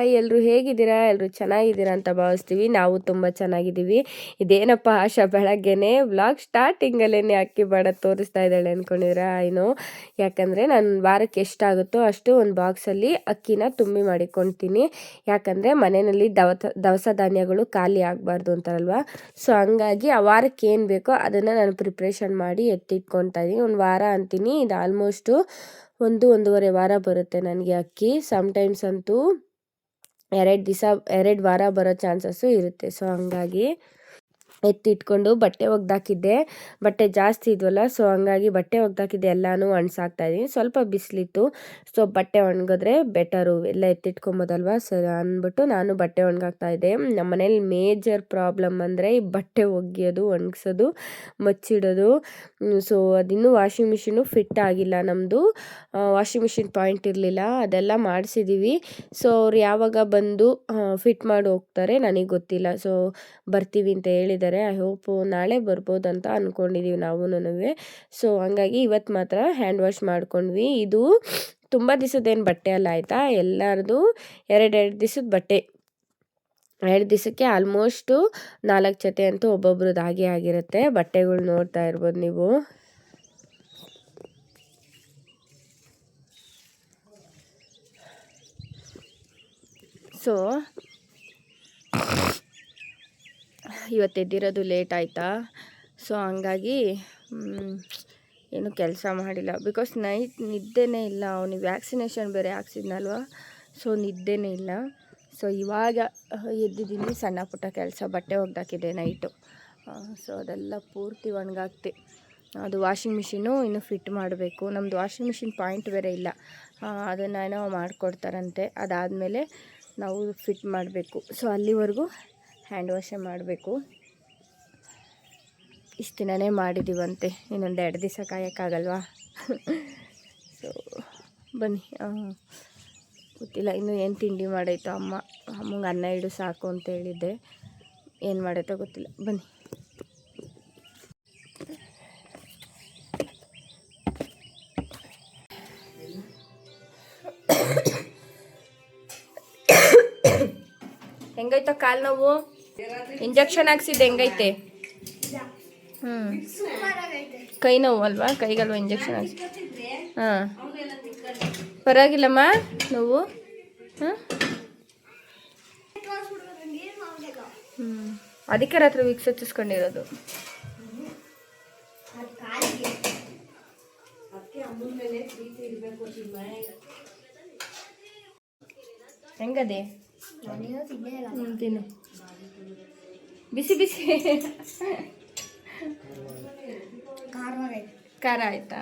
Hi, ಎಲ್ಲರೂ ಹೇಗಿದ್ದೀರಾ? ಎಲ್ಲರೂ ಚೆನ್ನಾಗಿದ್ದೀರಾ ಅಂತ ಭಾವಿಸ್ತೀವಿ. ನಾವು ತುಂಬ ಚೆನ್ನಾಗಿದ್ದೀವಿ. ಇದೇನಪ್ಪ ಆಶಾ ಬೆಳಗ್ಗೆನೇ ವ್ಲಾಗ್ ಸ್ಟಾರ್ಟಿಂಗಲ್ಲೇ ಅಕ್ಕಿ ಬಾಡ ತೋರಿಸ್ತಾ ಇದ್ದಾಳೆ ಅಂದ್ಕೊಂಡಿದ್ದೀರಾ? ಏನೋ, ಯಾಕಂದರೆ ನಾನು ವಾರಕ್ಕೆ ಎಷ್ಟಾಗುತ್ತೋ ಅಷ್ಟು ಒಂದು ಬಾಕ್ಸಲ್ಲಿ ಅಕ್ಕಿನ ತುಂಬಿ ಮಾಡಿಕೊಳ್ತೀನಿ. ಯಾಕಂದರೆ ಮನೆಯಲ್ಲಿ ದವಸ ಧಾನ್ಯಗಳು ಖಾಲಿ ಆಗಬಾರ್ದು ಅಂತಾರಲ್ವ. ಸೊ ಹಂಗಾಗಿ ಆ ವಾರಕ್ಕೆ ಏನು ಬೇಕೋ ಅದನ್ನು ನಾನು ಪ್ರಿಪ್ರೇಷನ್ ಮಾಡಿ ಎತ್ತಿಟ್ಕೊತಾ ಇದ್ದೀನಿ. ಒಂದು ವಾರ ಅಂತೀನಿ, ಇದು ಆಲ್ಮೋಸ್ಟು 1-1.5 ವಾರ ಬರುತ್ತೆ ನನಗೆ ಅಕ್ಕಿ. ಸಮ್ಟೈಮ್ಸ್ ಅಂತೂ 2 ವಾರ ಬರೋ ಚಾನ್ಸಸ್ಸು ಇರುತ್ತೆ. ಸೊ ಹಂಗಾಗಿ ಎತ್ತಿಟ್ಕೊಂಡು ಬಟ್ಟೆ ಒಗ್ದಾಕಿದ್ದೆ. ಬಟ್ಟೆ ಜಾಸ್ತಿ ಇದ್ವಲ್ಲ, ಸೊ ಹಂಗಾಗಿ ಬಟ್ಟೆ ಒಗ್ದಾಕಿದ್ದೆ ಎಲ್ಲನೂ ಒಣಸಾಕ್ತಾಯಿದ್ದೀನಿ. ಸ್ವಲ್ಪ ಬಿಸಿಲಿತ್ತು, ಸೊ ಬಟ್ಟೆ ಒಣಗಿದ್ರೆ ಬೆಟರು, ಎಲ್ಲ ಎತ್ತಿಟ್ಕೊಬೋದಲ್ವ. ಸೊ ಅಂದ್ಬಿಟ್ಟು ನಾನು ಬಟ್ಟೆ ಒಣಗಾಕ್ತಾಯಿದ್ದೆ. ನಮ್ಮ ಮನೇಲಿ ಮೇಜರ್ ಪ್ರಾಬ್ಲಮ್ ಅಂದರೆ ಈ ಬಟ್ಟೆ ಒಗೆಯೋದು, ಒಣಗಿಸೋದು, ಮಚ್ಚಿಡೋದು. ಸೊ ಅದಿನ್ನೂ ವಾಷಿಂಗ್ ಮಿಷಿನು ಫಿಟ್ ಆಗಿಲ್ಲ. ನಮ್ಮದು ವಾಷಿಂಗ್ ಮಿಷಿನ್ ಪಾಯಿಂಟ್ ಇರಲಿಲ್ಲ, ಅದೆಲ್ಲ ಮಾಡಿಸಿದ್ದೀವಿ. ಸೊ ಅವ್ರು ಯಾವಾಗ ಬಂದು ಫಿಟ್ ಮಾಡಿ ಹೋಗ್ತಾರೆ ನನಗೆ ಗೊತ್ತಿಲ್ಲ. ಸೊ ಬರ್ತೀವಿ ಅಂತ ಹೇಳಿದ್ದಾರೆ. ಐ ಹೋಪ್ ನಾಳೆ ಬರ್ಬೋದಂತ ಅಂದ್ಕೊಂಡಿದ್ದೀವಿ ನಾವು. ಸೊ ಹಂಗಾಗಿ ಇವತ್ತು ಮಾತ್ರ ಹ್ಯಾಂಡ್ ವಾಶ್ ಮಾಡ್ಕೊಂಡ್ವಿ. ಇದು ತುಂಬ ದಿವಸದ್ದೇನು ಬಟ್ಟೆ ಅಲ್ಲ ಆಯಿತಾ, ಎಲ್ಲರದು 2 ದಿವಸದ ಬಟ್ಟೆ. 2 ದಿವಸಕ್ಕೆ ಆಲ್ಮೋಸ್ಟು 4 ಜೊತೆ ಅಂತೂ ಒಬ್ಬೊಬ್ರದ್ದು ಹಾಗೆ ಆಗಿರುತ್ತೆ. ಬಟ್ಟೆಗಳು ನೋಡ್ತಾ ಇರ್ಬೋದು ನೀವು. ಸೊ ಇವತ್ತು ಎದ್ದಿರೋದು ಲೇಟ್ ಆಯಿತಾ, ಸೊ ಹಂಗಾಗಿ ಏನು ಕೆಲಸ ಮಾಡಿಲ್ಲ. ಬಿಕಾಸ್ ನೈಟ್ ನಿದ್ದೆನೇ ಇಲ್ಲ. ಅವನಿಗೆ ವ್ಯಾಕ್ಸಿನೇಷನ್ ಬೇರೆ ಹಾಕ್ಸಿದ್ನಲ್ವ, ಸೊ ನಿದ್ದೆನೇ ಇಲ್ಲ. ಸೊ ಇವಾಗ ಎದ್ದಿದ್ದೀನಿ. ಸಣ್ಣ ಪುಟ್ಟ ಕೆಲಸ, ಬಟ್ಟೆ ಒಗ್ದಾಕಿದ್ದೆ ನೈಟು. ಸೊ ಅದೆಲ್ಲ ಪೂರ್ತಿ ಒಣಗಾಕ್ತೆ. ಅದು ವಾಷಿಂಗ್ ಮಿಷಿನು ಇನ್ನು ಫಿಟ್ ಮಾಡಬೇಕು. ನಮ್ಮದು ವಾಷಿಂಗ್ ಮಿಷಿನ್ ಪಾಯಿಂಟ್ ಬೇರೆ ಇಲ್ಲ, ಅದನ್ನು ಏನೋ ಮಾಡಿಕೊಡ್ತಾರಂತೆ. ಅದಾದಮೇಲೆ ನಾವು ಫಿಟ್ ಮಾಡಬೇಕು. ಸೊ ಅಲ್ಲಿವರೆಗೂ ಹ್ಯಾಂಡ್ ವಾಶೇ ಮಾಡಬೇಕು. ಇಷ್ಟು ದಿನವೇ ಮಾಡಿದ್ದೀವಂತೆ, ಇನ್ನೊಂದು 2 ದಿವಸ ಕಾಯೋಕ್ಕಾಗಲ್ವಾ. ಸೊ ಬನ್ನಿ. ಗೊತ್ತಿಲ್ಲ ಇನ್ನು ಏನು ತಿಂಡಿ ಮಾಡೈತೋ ಅಮ್ಮ. ಅಮ್ಮಂಗೆ ಅನ್ನ ಇಡು ಸಾಕು ಅಂತ ಹೇಳಿದ್ದೆ, ಏನು ಮಾಡೈತೋ ಗೊತ್ತಿಲ್ಲ. ಬನ್ನಿ. ಹೆಂಗೈತೋ ಕಾಲು ನೋವು? ಇಂಜೆಕ್ಷನ್ ಹಾಕ್ಸಿದ್ದೆ, ಹೆಂಗೈತೆ? ಕೈ ನೋವು ಅಲ್ವಾ? ಕೈಗಲ್ವ ಇಂಜೆಕ್ಷನ್ ಹಾಕ್ಸಿ? ಹಾಂ, ಪರವಾಗಿಲ್ಲಮ್ಮ ನೋವು? ಹಾಂ, ಅದಕ್ಕೆ ರಾತ್ರಿ ವಿಕ್ಸ್ ಹಚ್ಚಿಸ್ಕೊಂಡಿರೋದು. ಹೆಂಗದೆ? ತಿನ್ನು, ಬಿಸಿ ಬಿಸಿ. ಖಾರ ಆಯ್ತಾ?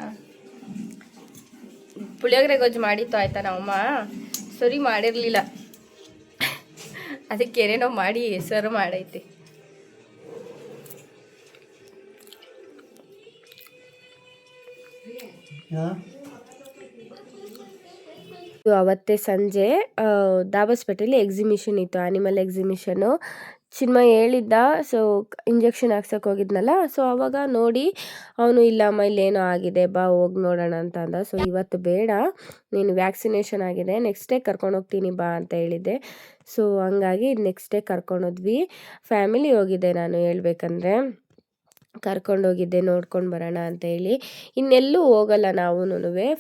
ಪುಳಿಯೋಗರೆ ಗೊಜ್ಜು ಮಾಡಿತ್ತು ಆಯ್ತಾ ನಮ್ಮಮ್ಮ. ಸರಿ ಮಾಡಿರಲಿಲ್ಲ, ಅದಕ್ಕೆ ಏನೇನೋ ಮಾಡಿ ಹೆಸರು ಮಾಡೈತಿ. ಅವತ್ತೇ ಸಂಜೆ ದಾಬಸ್ಪೇಟೆಯಲ್ಲಿ ಎಕ್ಸಿಬಿಷನ್ ಇತ್ತು, ಆ್ಯನಿಮಲ್ ಎಕ್ಸಿಬಿಷನು. ಚಿನ್ಮಯ್ ಹೇಳಿದ್ದ, ಸೊ ಇಂಜೆಕ್ಷನ್ ಹಾಕ್ಸೋಕೆ ಹೋಗಿದ್ನಲ್ಲ, ಸೊ ಆವಾಗ ನೋಡಿ ಅವನು ಇಲ್ಲಮ್ಮ ಇಲ್ಲೇನೋ ಆಗಿದೆ, ಬಾ ಹೋಗಿ ನೋಡೋಣ ಅಂತ ಅಂದ. ಸೊ ಇವತ್ತು ಬೇಡ, ನೀನು ವ್ಯಾಕ್ಸಿನೇಷನ್ ಆಗಿದೆ, ನೆಕ್ಸ್ಟ್ ಡೇ ಕರ್ಕೊಂಡೋಗ್ತೀನಿ ಬಾ ಅಂತ ಹೇಳಿದ್ದೆ. ಸೊ ಹಂಗಾಗಿ ನೆಕ್ಸ್ಟ್ ಡೇ ಕರ್ಕೊಂಡೋದ್ವಿ. ಫ್ಯಾಮಿಲಿ ಹೋಗಿದ್ದೆ ನಾನು ಹೇಳ್ಬೇಕಂದ್ರೆ, ಕರ್ಕೊಂಡೋಗಿದ್ದೆ ನೋಡ್ಕೊಂಡು ಬರೋಣ ಅಂತ ಹೇಳಿ. ಇನ್ನೆಲ್ಲೂ ಹೋಗಲ್ಲ ನಾವು.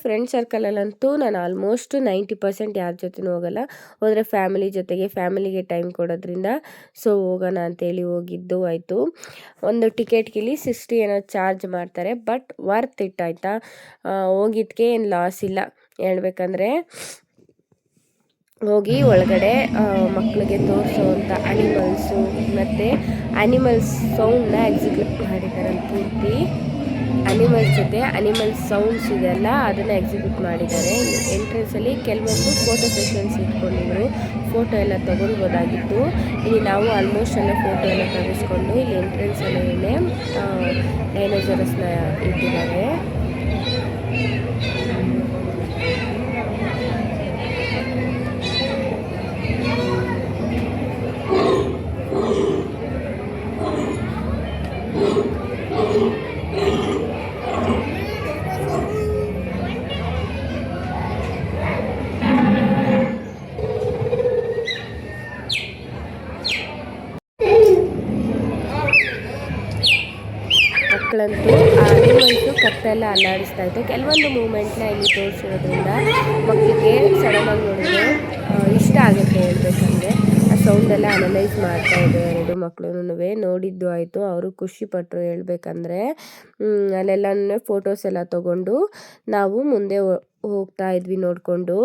ಫ್ರೆಂಡ್ ಸರ್ಕಲಲ್ಲಂತೂ ನಾನು ಆಲ್ಮೋಸ್ಟ್ 90% ಯಾರ ಜೊತೆನೂ ಹೋಗಲ್ಲ. ಹೋದರೆ ಫ್ಯಾಮಿಲಿ ಜೊತೆಗೆ, ಫ್ಯಾಮಿಲಿಗೆ ಟೈಮ್ ಕೊಡೋದ್ರಿಂದ ಸೊ ಹೋಗೋಣ ಅಂತೇಳಿ ಹೋಗಿದ್ದು ಆಯಿತು. ಒಂದು ಟಿಕೆಟ್ಗೆ ಇಲ್ಲಿ 60 ಏನೋ ಚಾರ್ಜ್ ಮಾಡ್ತಾರೆ, ಬಟ್ ವರ್ತ್ ಇಟ್ ಆಯಿತಾ. ಹೋಗಿದ್ದಕ್ಕೆ ಏನು ಲಾಸ್ ಇಲ್ಲ ಹೇಳ್ಬೇಕಂದ್ರೆ. ಹೋಗಿ ಒಳಗಡೆ ಮಕ್ಕಳಿಗೆ ತೋರಿಸೋವಂಥ ಅನಿಮಲ್ಸು ಮತ್ತು ಅನಿಮಲ್ಸ್ ಸೌಂಡನ್ನ ಎಕ್ಸಿಕ್ಯೂಟ್ ಮಾಡಿದ್ದಾರೆ. ಪೂರ್ತಿ ಅನಿಮಲ್ಸ್ ಜೊತೆ ಅನಿಮಲ್ಸ್ ಸೌಂಡ್ಸ್ ಇದೆಲ್ಲ ಅದನ್ನು ಎಕ್ಸಿಕ್ಯೂಟ್ ಮಾಡಿದ್ದಾರೆ. ಎಂಟ್ರೆನ್ಸಲ್ಲಿ ಕೆಲವೊಂದು ಫೋಟೋ ಸೆಷನ್ಸ್ ಇಟ್ಕೊಂಡಿದ್ರು, ಫೋಟೋ ಎಲ್ಲ ತೊಗೊಳ್ಬೋದಾಗಿತ್ತು. ಇಲ್ಲಿ ನಾವು ಆಲ್ಮೋಸ್ಟ್ ಎಲ್ಲ ಫೋಟೋ ಎಲ್ಲ ತೆಗೆಸ್ಕೊಂಡು ಇಲ್ಲಿ ಎಂಟ್ರೆನ್ಸಲ್ಲೇ ಡೈನೋಸರಸ್ನ ಇಟ್ಟಿದ್ದಾರೆ. ರಕ್ತ ಎಲ್ಲ ಅಲ್ಲಾಡಿಸ್ತಾ ಇತ್ತು. ಕೆಲವೊಂದು ಮೂಮೆಂಟ್ನ ಇಲ್ಲಿ ತೋರಿಸಿರೋದ್ರಿಂದ ಮಕ್ಕಳಿಗೆ ಸಡನ್ನಾಗಿ ನೋಡಿದ್ರೆ ಇಷ್ಟ ಆಗುತ್ತೆ ಹೇಳ್ಬೇಕಂದ್ರೆ. ಆ ಸೌಂಡೆಲ್ಲ ಅನಲೈಸ್ ಮಾಡ್ತಾಯಿದ್ದೆ ಎರಡು ಮಕ್ಕಳು ನೋಡಿದ್ದು ಆಯಿತು. ಅವರು ಖುಷಿಪಟ್ಟರು ಹೇಳ್ಬೇಕಂದ್ರೆ. ಅಲ್ಲೆಲ್ಲನೂ ಫೋಟೋಸ್ ಎಲ್ಲ ತೊಗೊಂಡು ನಾವು ಮುಂದೆ ಹೋಗ್ತಾ ಇದ್ವಿ ನೋಡಿಕೊಂಡು.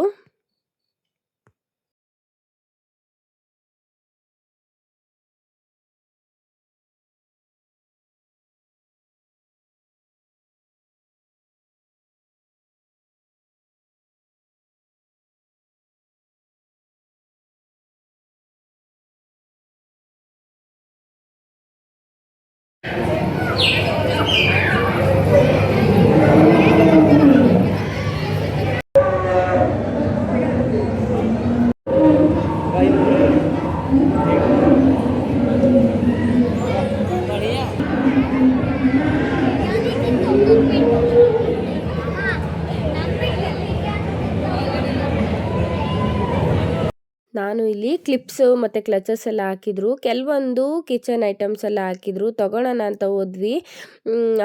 ನಾನು ಇಲ್ಲಿ ಕ್ಲಿಪ್ಸು ಮತ್ತು ಕ್ಲಚಸ್ ಎಲ್ಲ ಹಾಕಿದ್ರು, ಕೆಲವೊಂದು ಕಿಚನ್ ಐಟಮ್ಸ್ ಎಲ್ಲ ಹಾಕಿದ್ರು. ತೊಗೊಳೋಣ ಅಂತ ಹೋದ್ವಿ.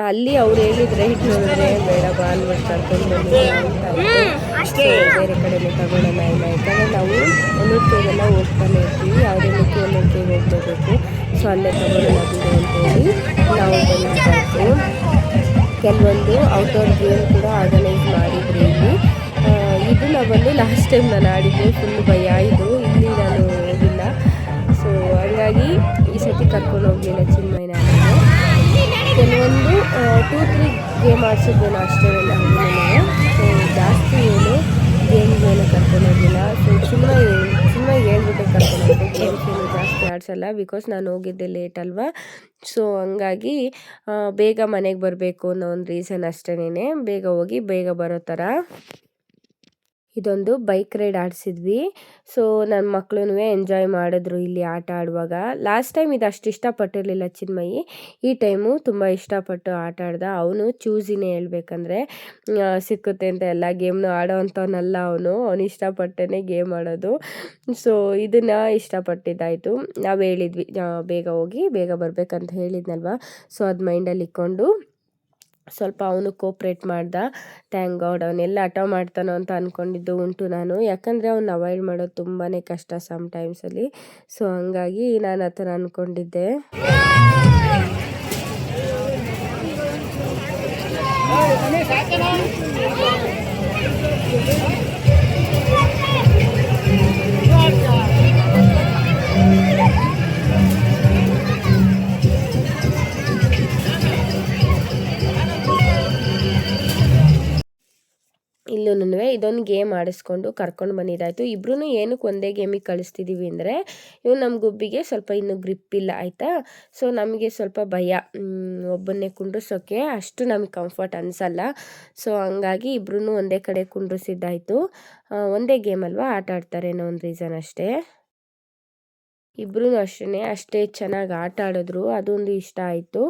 ಅಲ್ಲಿ ಅವ್ರು ಹೇಳಿದ ರೇಟ್ ನೋಡಿದ್ರೆ ಬೇಡ ಬಾ ಅನ್ಬಿಟ್ಟು ಕರ್ಕೊಂಡು ಬಂದಿದ್ದೆ ಅಂತ ಬೇರೆ ಕಡೆನೇ ತಗೊಳ್ಳೋಣ ಇಲ್ಲ. ಯಾಕಂದರೆ ನಾವು ಒಂದೊಂದಕ್ಕೆಲ್ಲ ಹೋಗ್ತಾನೆ ಇರ್ತೀವಿ, ಯಾವುದೇ ಮುಖ್ಯ ಒಂದೊಂದಕ್ಕೆ ಹೋಗ್ಕೋಬೇಕು. ಸೊ ಅಲ್ಲೇ ತಗೊಳ್ಳೋಣ ಬಿಡು ಅಂತೇಳಿ ನಾವು ಬಂದಿದ್ದು. ಕೆಲವೊಂದು ಔಟ್ಡೋರ್ ಗೇಮ್ ಕೂಡ ಆರ್ಗನೈಸ್ ಮಾಡಿದ್ರು ಇಲ್ಲಿ. ಇದು ನಾವೊಂದು ಲಾಸ್ಟ್ ಟೈಮ್ ನಾನು ಆಡಿದ್ದೆ, ಫುಲ್ ಭಯ ಇದು. ಇಲ್ಲಿ ನಾನು ಹೋಗಿಲ್ಲ. ಸೊ ಹಾಗಾಗಿ ಈ ಸತಿ ಕರ್ಕೊಂಡು ಹೋಗಲಿಲ್ಲ ಚಿನ್ಮಯ್ಯನ. ಕೆಲವೊಂದು 2-3 ಗೇಮ್ ಆಡಿಸಿದ್ದೇನೆ ಅಷ್ಟೇ ಎಲ್ಲ. ಸೊ ಜಾಸ್ತಿ ಏನು ಗೇಮ್ಗೇನು ಕರ್ಕೊಂಡು ಹೋಗಿಲ್ಲ. ಸೊ ಚಿನ್ಮಯ್ಯ ಹೇಳ್ಬಿಟ್ಟೆ ಕರ್ಕೊಂಡು ಹೋಗ್ಬೇಕು. ಗೇಮ್ಸ್ ಏನು ಜಾಸ್ತಿ ಆಡಿಸಲ್ಲ, ಬಿಕಾಸ್ ನಾನು ಹೋಗಿದ್ದೆ ಲೇಟ್ ಅಲ್ವಾ. ಸೊ ಹಂಗಾಗಿ ಬೇಗ ಮನೆಗೆ ಬರಬೇಕು ಅನ್ನೋ ಒಂದು ರೀಸನ್ ಅಷ್ಟೇನೆ, ಬೇಗ ಹೋಗಿ ಬೇಗ ಬರೋ ಥರ. ಇದೊಂದು ಬೈಕ್ ರೈಡ್ ಆಡಿಸಿದ್ವಿ. ಸೊ ನನ್ನ ಮಕ್ಕಳು ಎಂಜಾಯ್ ಮಾಡಿದ್ರು ಇಲ್ಲಿ ಆಟ ಆಡುವಾಗ. ಲಾಸ್ಟ್ ಟೈಮ್ ಇದು ಅಷ್ಟು ಇಷ್ಟಪಟ್ಟಿರಲಿಲ್ಲ ಚಿನ್ಮಯಿ, ಈ ಟೈಮು ತುಂಬ ಇಷ್ಟಪಟ್ಟು ಆಟ ಆಡ್ದ. ಅವನು ಚೂಸಿನೇ ಹೇಳ್ಬೇಕಂದ್ರೆ, ಸಿಕ್ಕುತ್ತೆ ಅಂತ ಎಲ್ಲ ಗೇಮ್ನು ಆಡೋ ಅಂಥವನಲ್ಲ ಅವನು ಇಷ್ಟಪಟ್ಟೇ ಗೇಮ್ ಆಡೋದು. ಸೊ ಇದನ್ನು ಇಷ್ಟಪಟ್ಟಿದ್ದಾಯಿತು. ನಾವು ಹೇಳಿದ್ವಿ ಬೇಗ ಹೋಗಿ ಬೇಗ ಬರಬೇಕಂತ ಹೇಳಿದ್ನಲ್ವ. ಸೊ ಅದು ಮೈಂಡಲ್ಲಿ ಇಟ್ಕೊಂಡು ಸ್ವಲ್ಪ ಅವನು ಕೋಪ್ರೇಟ್ ಮಾಡ್ದ. Thank god. ಅವನ್ನೆಲ್ಲ ಹಠ ಮಾಡ್ತಾನೋ ಅಂತ ಅಂದ್ಕೊಂಡಿದ್ದು ಉಂಟು ನಾನು, ಯಾಕಂದರೆ ಅವ್ನು ಅವಾಯ್ಡ್ ಮಾಡೋದು ತುಂಬಾ ಕಷ್ಟ ಸಮ್ಟೈಮ್ಸಲ್ಲಿ. ಸೊ ಹಂಗಾಗಿ ನಾನು ಆ ಥರ ಅಂದ್ಕೊಂಡಿದ್ದೆ. ಇಲ್ಲೂ ಇದೊಂದು ಗೇಮ್ ಆಡಿಸ್ಕೊಂಡು ಕರ್ಕೊಂಡು ಬಂದಿದ್ದಾಯಿತು. ಇಬ್ಬರೂ ಏನಕ್ಕೆ ಒಂದೇ ಗೇಮಿಗೆ ಕಳಿಸ್ತಿದ್ದೀವಿ ಅಂದರೆ, ಇವು ನಮ್ಮ ಗುಬ್ಬಿಗೆ ಸ್ವಲ್ಪ ಇನ್ನೂ ಗ್ರಿಪ್ ಇಲ್ಲ ಆಯಿತಾ. ಸೊ ನಮಗೆ ಸ್ವಲ್ಪ ಭಯ, ಒಬ್ಬನ್ನೇ ಕುಂಡ್ರಿಸೋಕ್ಕೆ ಅಷ್ಟು ನಮಗೆ ಕಂಫರ್ಟ್ ಅನಿಸಲ್ಲ. ಸೊ ಹಂಗಾಗಿ ಇಬ್ಬರೂ ಒಂದೇ ಕಡೆ ಕುಂಡ್ರಿಸಿದ್ದಾಯಿತು. ಒಂದೇ ಗೇಮ್ ಅಲ್ವಾ, ಆಟ ಆಡ್ತಾರೆ ಅನ್ನೋ ಒಂದು ರೀಸನ್ ಅಷ್ಟೇ. ಇಬ್ಬರೂ ಅಷ್ಟೇ ಚೆನ್ನಾಗಿ ಆಟ ಆಡಿದ್ರು, ಅದೊಂದು ಇಷ್ಟ ಆಯಿತು.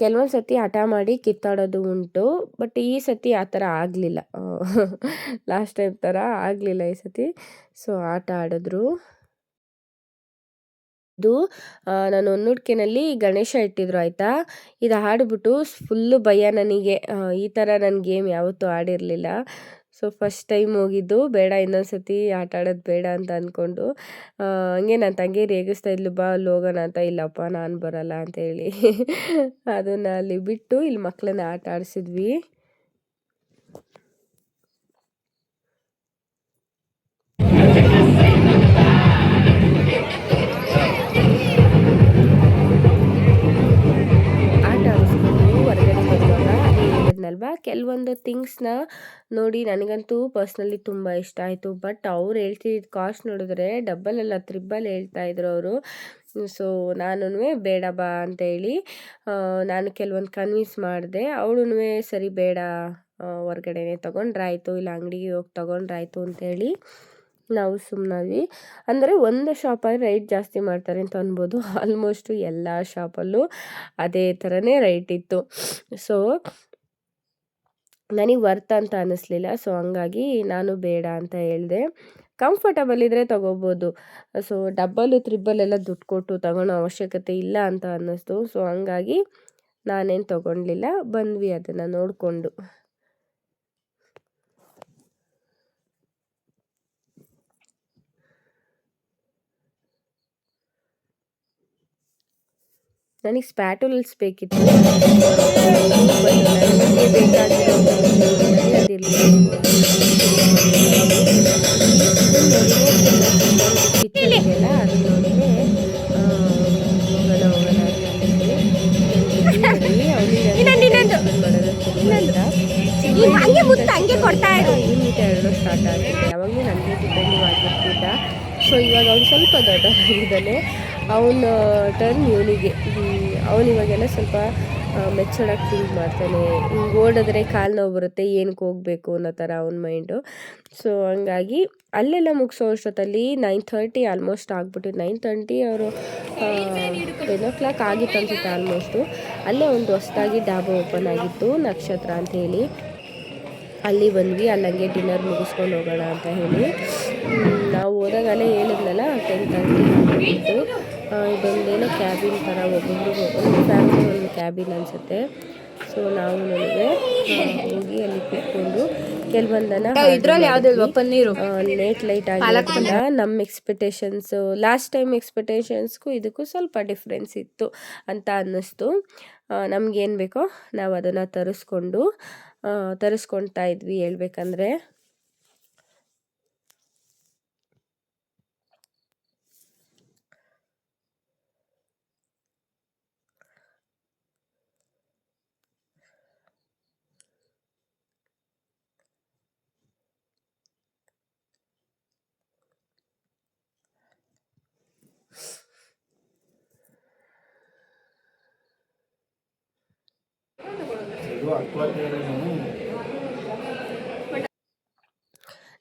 ಕೆಲವೊಂದು ಸತಿ ಹಠ ಮಾಡಿ ಕಿತ್ತಾಡೋದು ಉಂಟು, ಬಟ್ ಈ ಸತಿ ಆ ಥರ ಆಗಲಿಲ್ಲ. ಲಾಸ್ಟ್ ಟೈಮ್ ಥರ ಆಗಲಿಲ್ಲ ಈ ಸತಿ. ಸೊ ಆಟ ಆಡಿದ್ರು. ಇದು ನಾನು ಹೊನ್ನುಡ್ಕೆನಲ್ಲಿ ಗಣೇಶ ಇಟ್ಟಿದ್ರು ಆಯಿತಾ. ಇದು ಆಡಿಬಿಟ್ಟು ಫುಲ್ಲು ಭಯ ನನಗೆ. ಈ ಥರ ನನ್ನ ಗೇಮ್ ಯಾವತ್ತೂ ಆಡಿರಲಿಲ್ಲ. ಸೊ ಫಸ್ಟ್ ಟೈಮ್ ಹೋಗಿದ್ದು, ಬೇಡ ಇನ್ನೊಂದು ಸತಿ ಆಟ ಆಡೋದು ಬೇಡ ಅಂತ ಅಂದ್ಕೊಂಡು. ಹಂಗೆ ನನ್ನ ತಂಗಿ ರೇಗಿಸ್ತಾ ಇದ್ಲು, ಬಾ ಅಲ್ಲಿ ಹೋಗೋಣ ಅಂತ. ಇಲ್ಲಪ್ಪ ನಾನು ಬರಲ್ಲ ಅಂತೇಳಿ ಅದನ್ನು ಅಲ್ಲಿ ಬಿಟ್ಟು ಇಲ್ಲಿ ಮಕ್ಕಳನ್ನ ಆಟ ಆಡಿಸಿದ್ವಿ. ಕೆಲವೊಂದು ಥಿಂಗ್ಸ್ನ ನೋಡಿ ನನಗಂತೂ ಪರ್ಸ್ನಲಿ ತುಂಬ ಇಷ್ಟ ಆಯಿತು. ಬಟ್ ಅವ್ರು ಹೇಳ್ತಿದ್ದ ಕಾಸ್ಟ್ ನೋಡಿದ್ರೆ ಡಬ್ಬಲ್ ಅಲ್ಲ ತ್ರಿಬ್ಬಲ್ ಹೇಳ್ತಾಯಿದ್ರು ಅವರು. ಸೊ ನಾನು ಬೇಡ ಬಾ ಅಂತೇಳಿ ನಾನು ಕೆಲವೊಂದು ಕನ್ವಿನ್ಸ್ ಮಾಡಿದೆ. ಅವಳು ಸರಿ ಬೇಡ, ಹೊರ್ಗಡೆನೆ ತೊಗೊಂಡ್ರಾಯ್ತು, ಇಲ್ಲ ಅಂಗಡಿಗೆ ಹೋಗಿ ತೊಗೊಂಡ್ರಾಯ್ತು ಅಂತೇಳಿ ನಾವು ಸುಮ್ಮನಾದ್ವಿ. ಅಂದರೆ ಒಂದು ಶಾಪಲ್ಲಿ ರೈಟ್ ಜಾಸ್ತಿ ಮಾಡ್ತಾರೆ ಅಂತ ಅನ್ಬೋದು. ಆಲ್ಮೋಸ್ಟು ಎಲ್ಲ ಶಾಪಲ್ಲೂ ಅದೇ ಥರನೇ ರೈಟ್ ಇತ್ತು. ಸೊ ನನಗೆ ವರ್ತ್ ಅಂತ ಅನ್ನಿಸ್ಲಿಲ್ಲ. ಸೊ ಹಂಗಾಗಿ ನಾನು ಬೇಡ ಅಂತ ಹೇಳಿದೆ. ಕಂಫರ್ಟಬಲ್ ಇದ್ದರೆ ತೊಗೋಬೋದು. ಸೊ ಡಬ್ಬಲು ತ್ರಿಬ್ಬಲ್ ಎಲ್ಲ ದುಡ್ಡು ಕೊಟ್ಟು ತಗೊಳ್ಳೋ ಅವಶ್ಯಕತೆ ಇಲ್ಲ ಅಂತ ಅನ್ನಿಸ್ತು. ಸೊ ಹಂಗಾಗಿ ನಾನೇನು ತೊಗೊಳ್ಲಿಲ್ಲ, ಬಂದ್ವಿ ಅದನ್ನು ನೋಡಿಕೊಂಡು. ನನಗೆ ಸ್ಪ್ಯಾಟುಲಸ್ ಬೇಕಿತ್ತು, ಬಟ್ ನನಗೆ ಬೇಕಾಗಿರೋ ಕಿಚನ್ ಇದೆಯಲ್ಲ ಅದು ನೋಡಿದ್ರೆ ಹೋಗೋಣ ಎರಡು ಸ್ಟಾರ್ಟ್ ಆಗಿದೆ. ಯಾವಾಗಲೂ ನನಗೆ ಡಿಪೆಂಡಿಂಗ್ ಆಗಿರ್ತಿದ್ದ. ಸೊ ಇವಾಗ ಅವ್ನು ಸ್ವಲ್ಪ ದೊಡ್ಡದಾಗಿದ್ದಾನೆ, ಅವನ ಟರ್ನ್ ಇವನಿಗೆ. ಅವನಿವಾಗೆಲ್ಲ ಸ್ವಲ್ಪ ಮೆಚ್ಚೋಡಾಗಿ ಥಿಂಕ್ ಮಾಡ್ತಾನೆ. ಹಿಂಗೆ ಓಡಿದ್ರೆ ಕಾಲು ನೋವು ಬರುತ್ತೆ, ಏನಕ್ಕೆ ಹೋಗಬೇಕು ಅನ್ನೋ ಥರ ಅವನ ಮೈಂಡು. ಸೊ ಹಂಗಾಗಿ ಅಲ್ಲೆಲ್ಲ ಮುಗಿಸೋ ಅಷ್ಟೊತ್ತಲ್ಲಿ 9:30 ಆಲ್ಮೋಸ್ಟ್ ಆಗ್ಬಿಟ್ಟು 9:30 ಅವರು 10 o'clock ಆಗಿತ್ತು ಅನಿಸುತ್ತೆ ಆಲ್ಮೋಸ್ಟು. ಅಲ್ಲೇ ಒಂದು ಹೊಸದಾಗಿ ಡಾಬಾ ಓಪನ್ ಆಗಿತ್ತು, ನಕ್ಷತ್ರ ಅಂತ ಹೇಳಿ. ಅಲ್ಲಿ ಬಂದ್ವಿ. ಅಲ್ಲಂಗೆ ಡಿನ್ನರ್ ಮುಗಿಸ್ಕೊಂಡು ಹೋಗೋಣ ಅಂತ ಹೇಳಿ ನಾವು ಹೋದಾಗಲೇ ಹೇಳಿದ್ನಲ್ಲ 10:30 ಆಗಿತ್ತು. ಇದೊಂದೇನೋ ಕ್ಯಾಬಿನ್ ಥರ ಒಬ್ಬೊಬ್ರಿಗೆ ಒಂದು ಫ್ಯಾಮಿಲಿ ಒಂದು ಕ್ಯಾಬಿನ್ ಅನಿಸುತ್ತೆ. ಸೊ ನಾವು ನನಗೆ ಹೋಗಿ ಅಲ್ಲಿ ಕೂತ್ಕೊಂಡು ಕೆಲವೊಂದನ್ನು ಲೇಟ್ ಲೈಟ್ ಆಗಿರೋದ್ರಿಂದ ನಮ್ಮ ಎಕ್ಸ್ಪೆಕ್ಟೇಷನ್ಸು ಲಾಸ್ಟ್ ಟೈಮ್ ಎಕ್ಸ್ಪೆಕ್ಟೇಷನ್ಸ್ಗೂ ಇದಕ್ಕೂ ಸ್ವಲ್ಪ ಡಿಫ್ರೆನ್ಸ್ ಇತ್ತು ಅಂತ ಅನ್ನಿಸ್ತು. ನಮಗೇನು ಬೇಕೋ ನಾವು ಅದನ್ನು ತರಿಸ್ಕೊಳ್ತಾ ಇದ್ವಿ ಹೇಳ್ಬೇಕಂದ್ರೆ.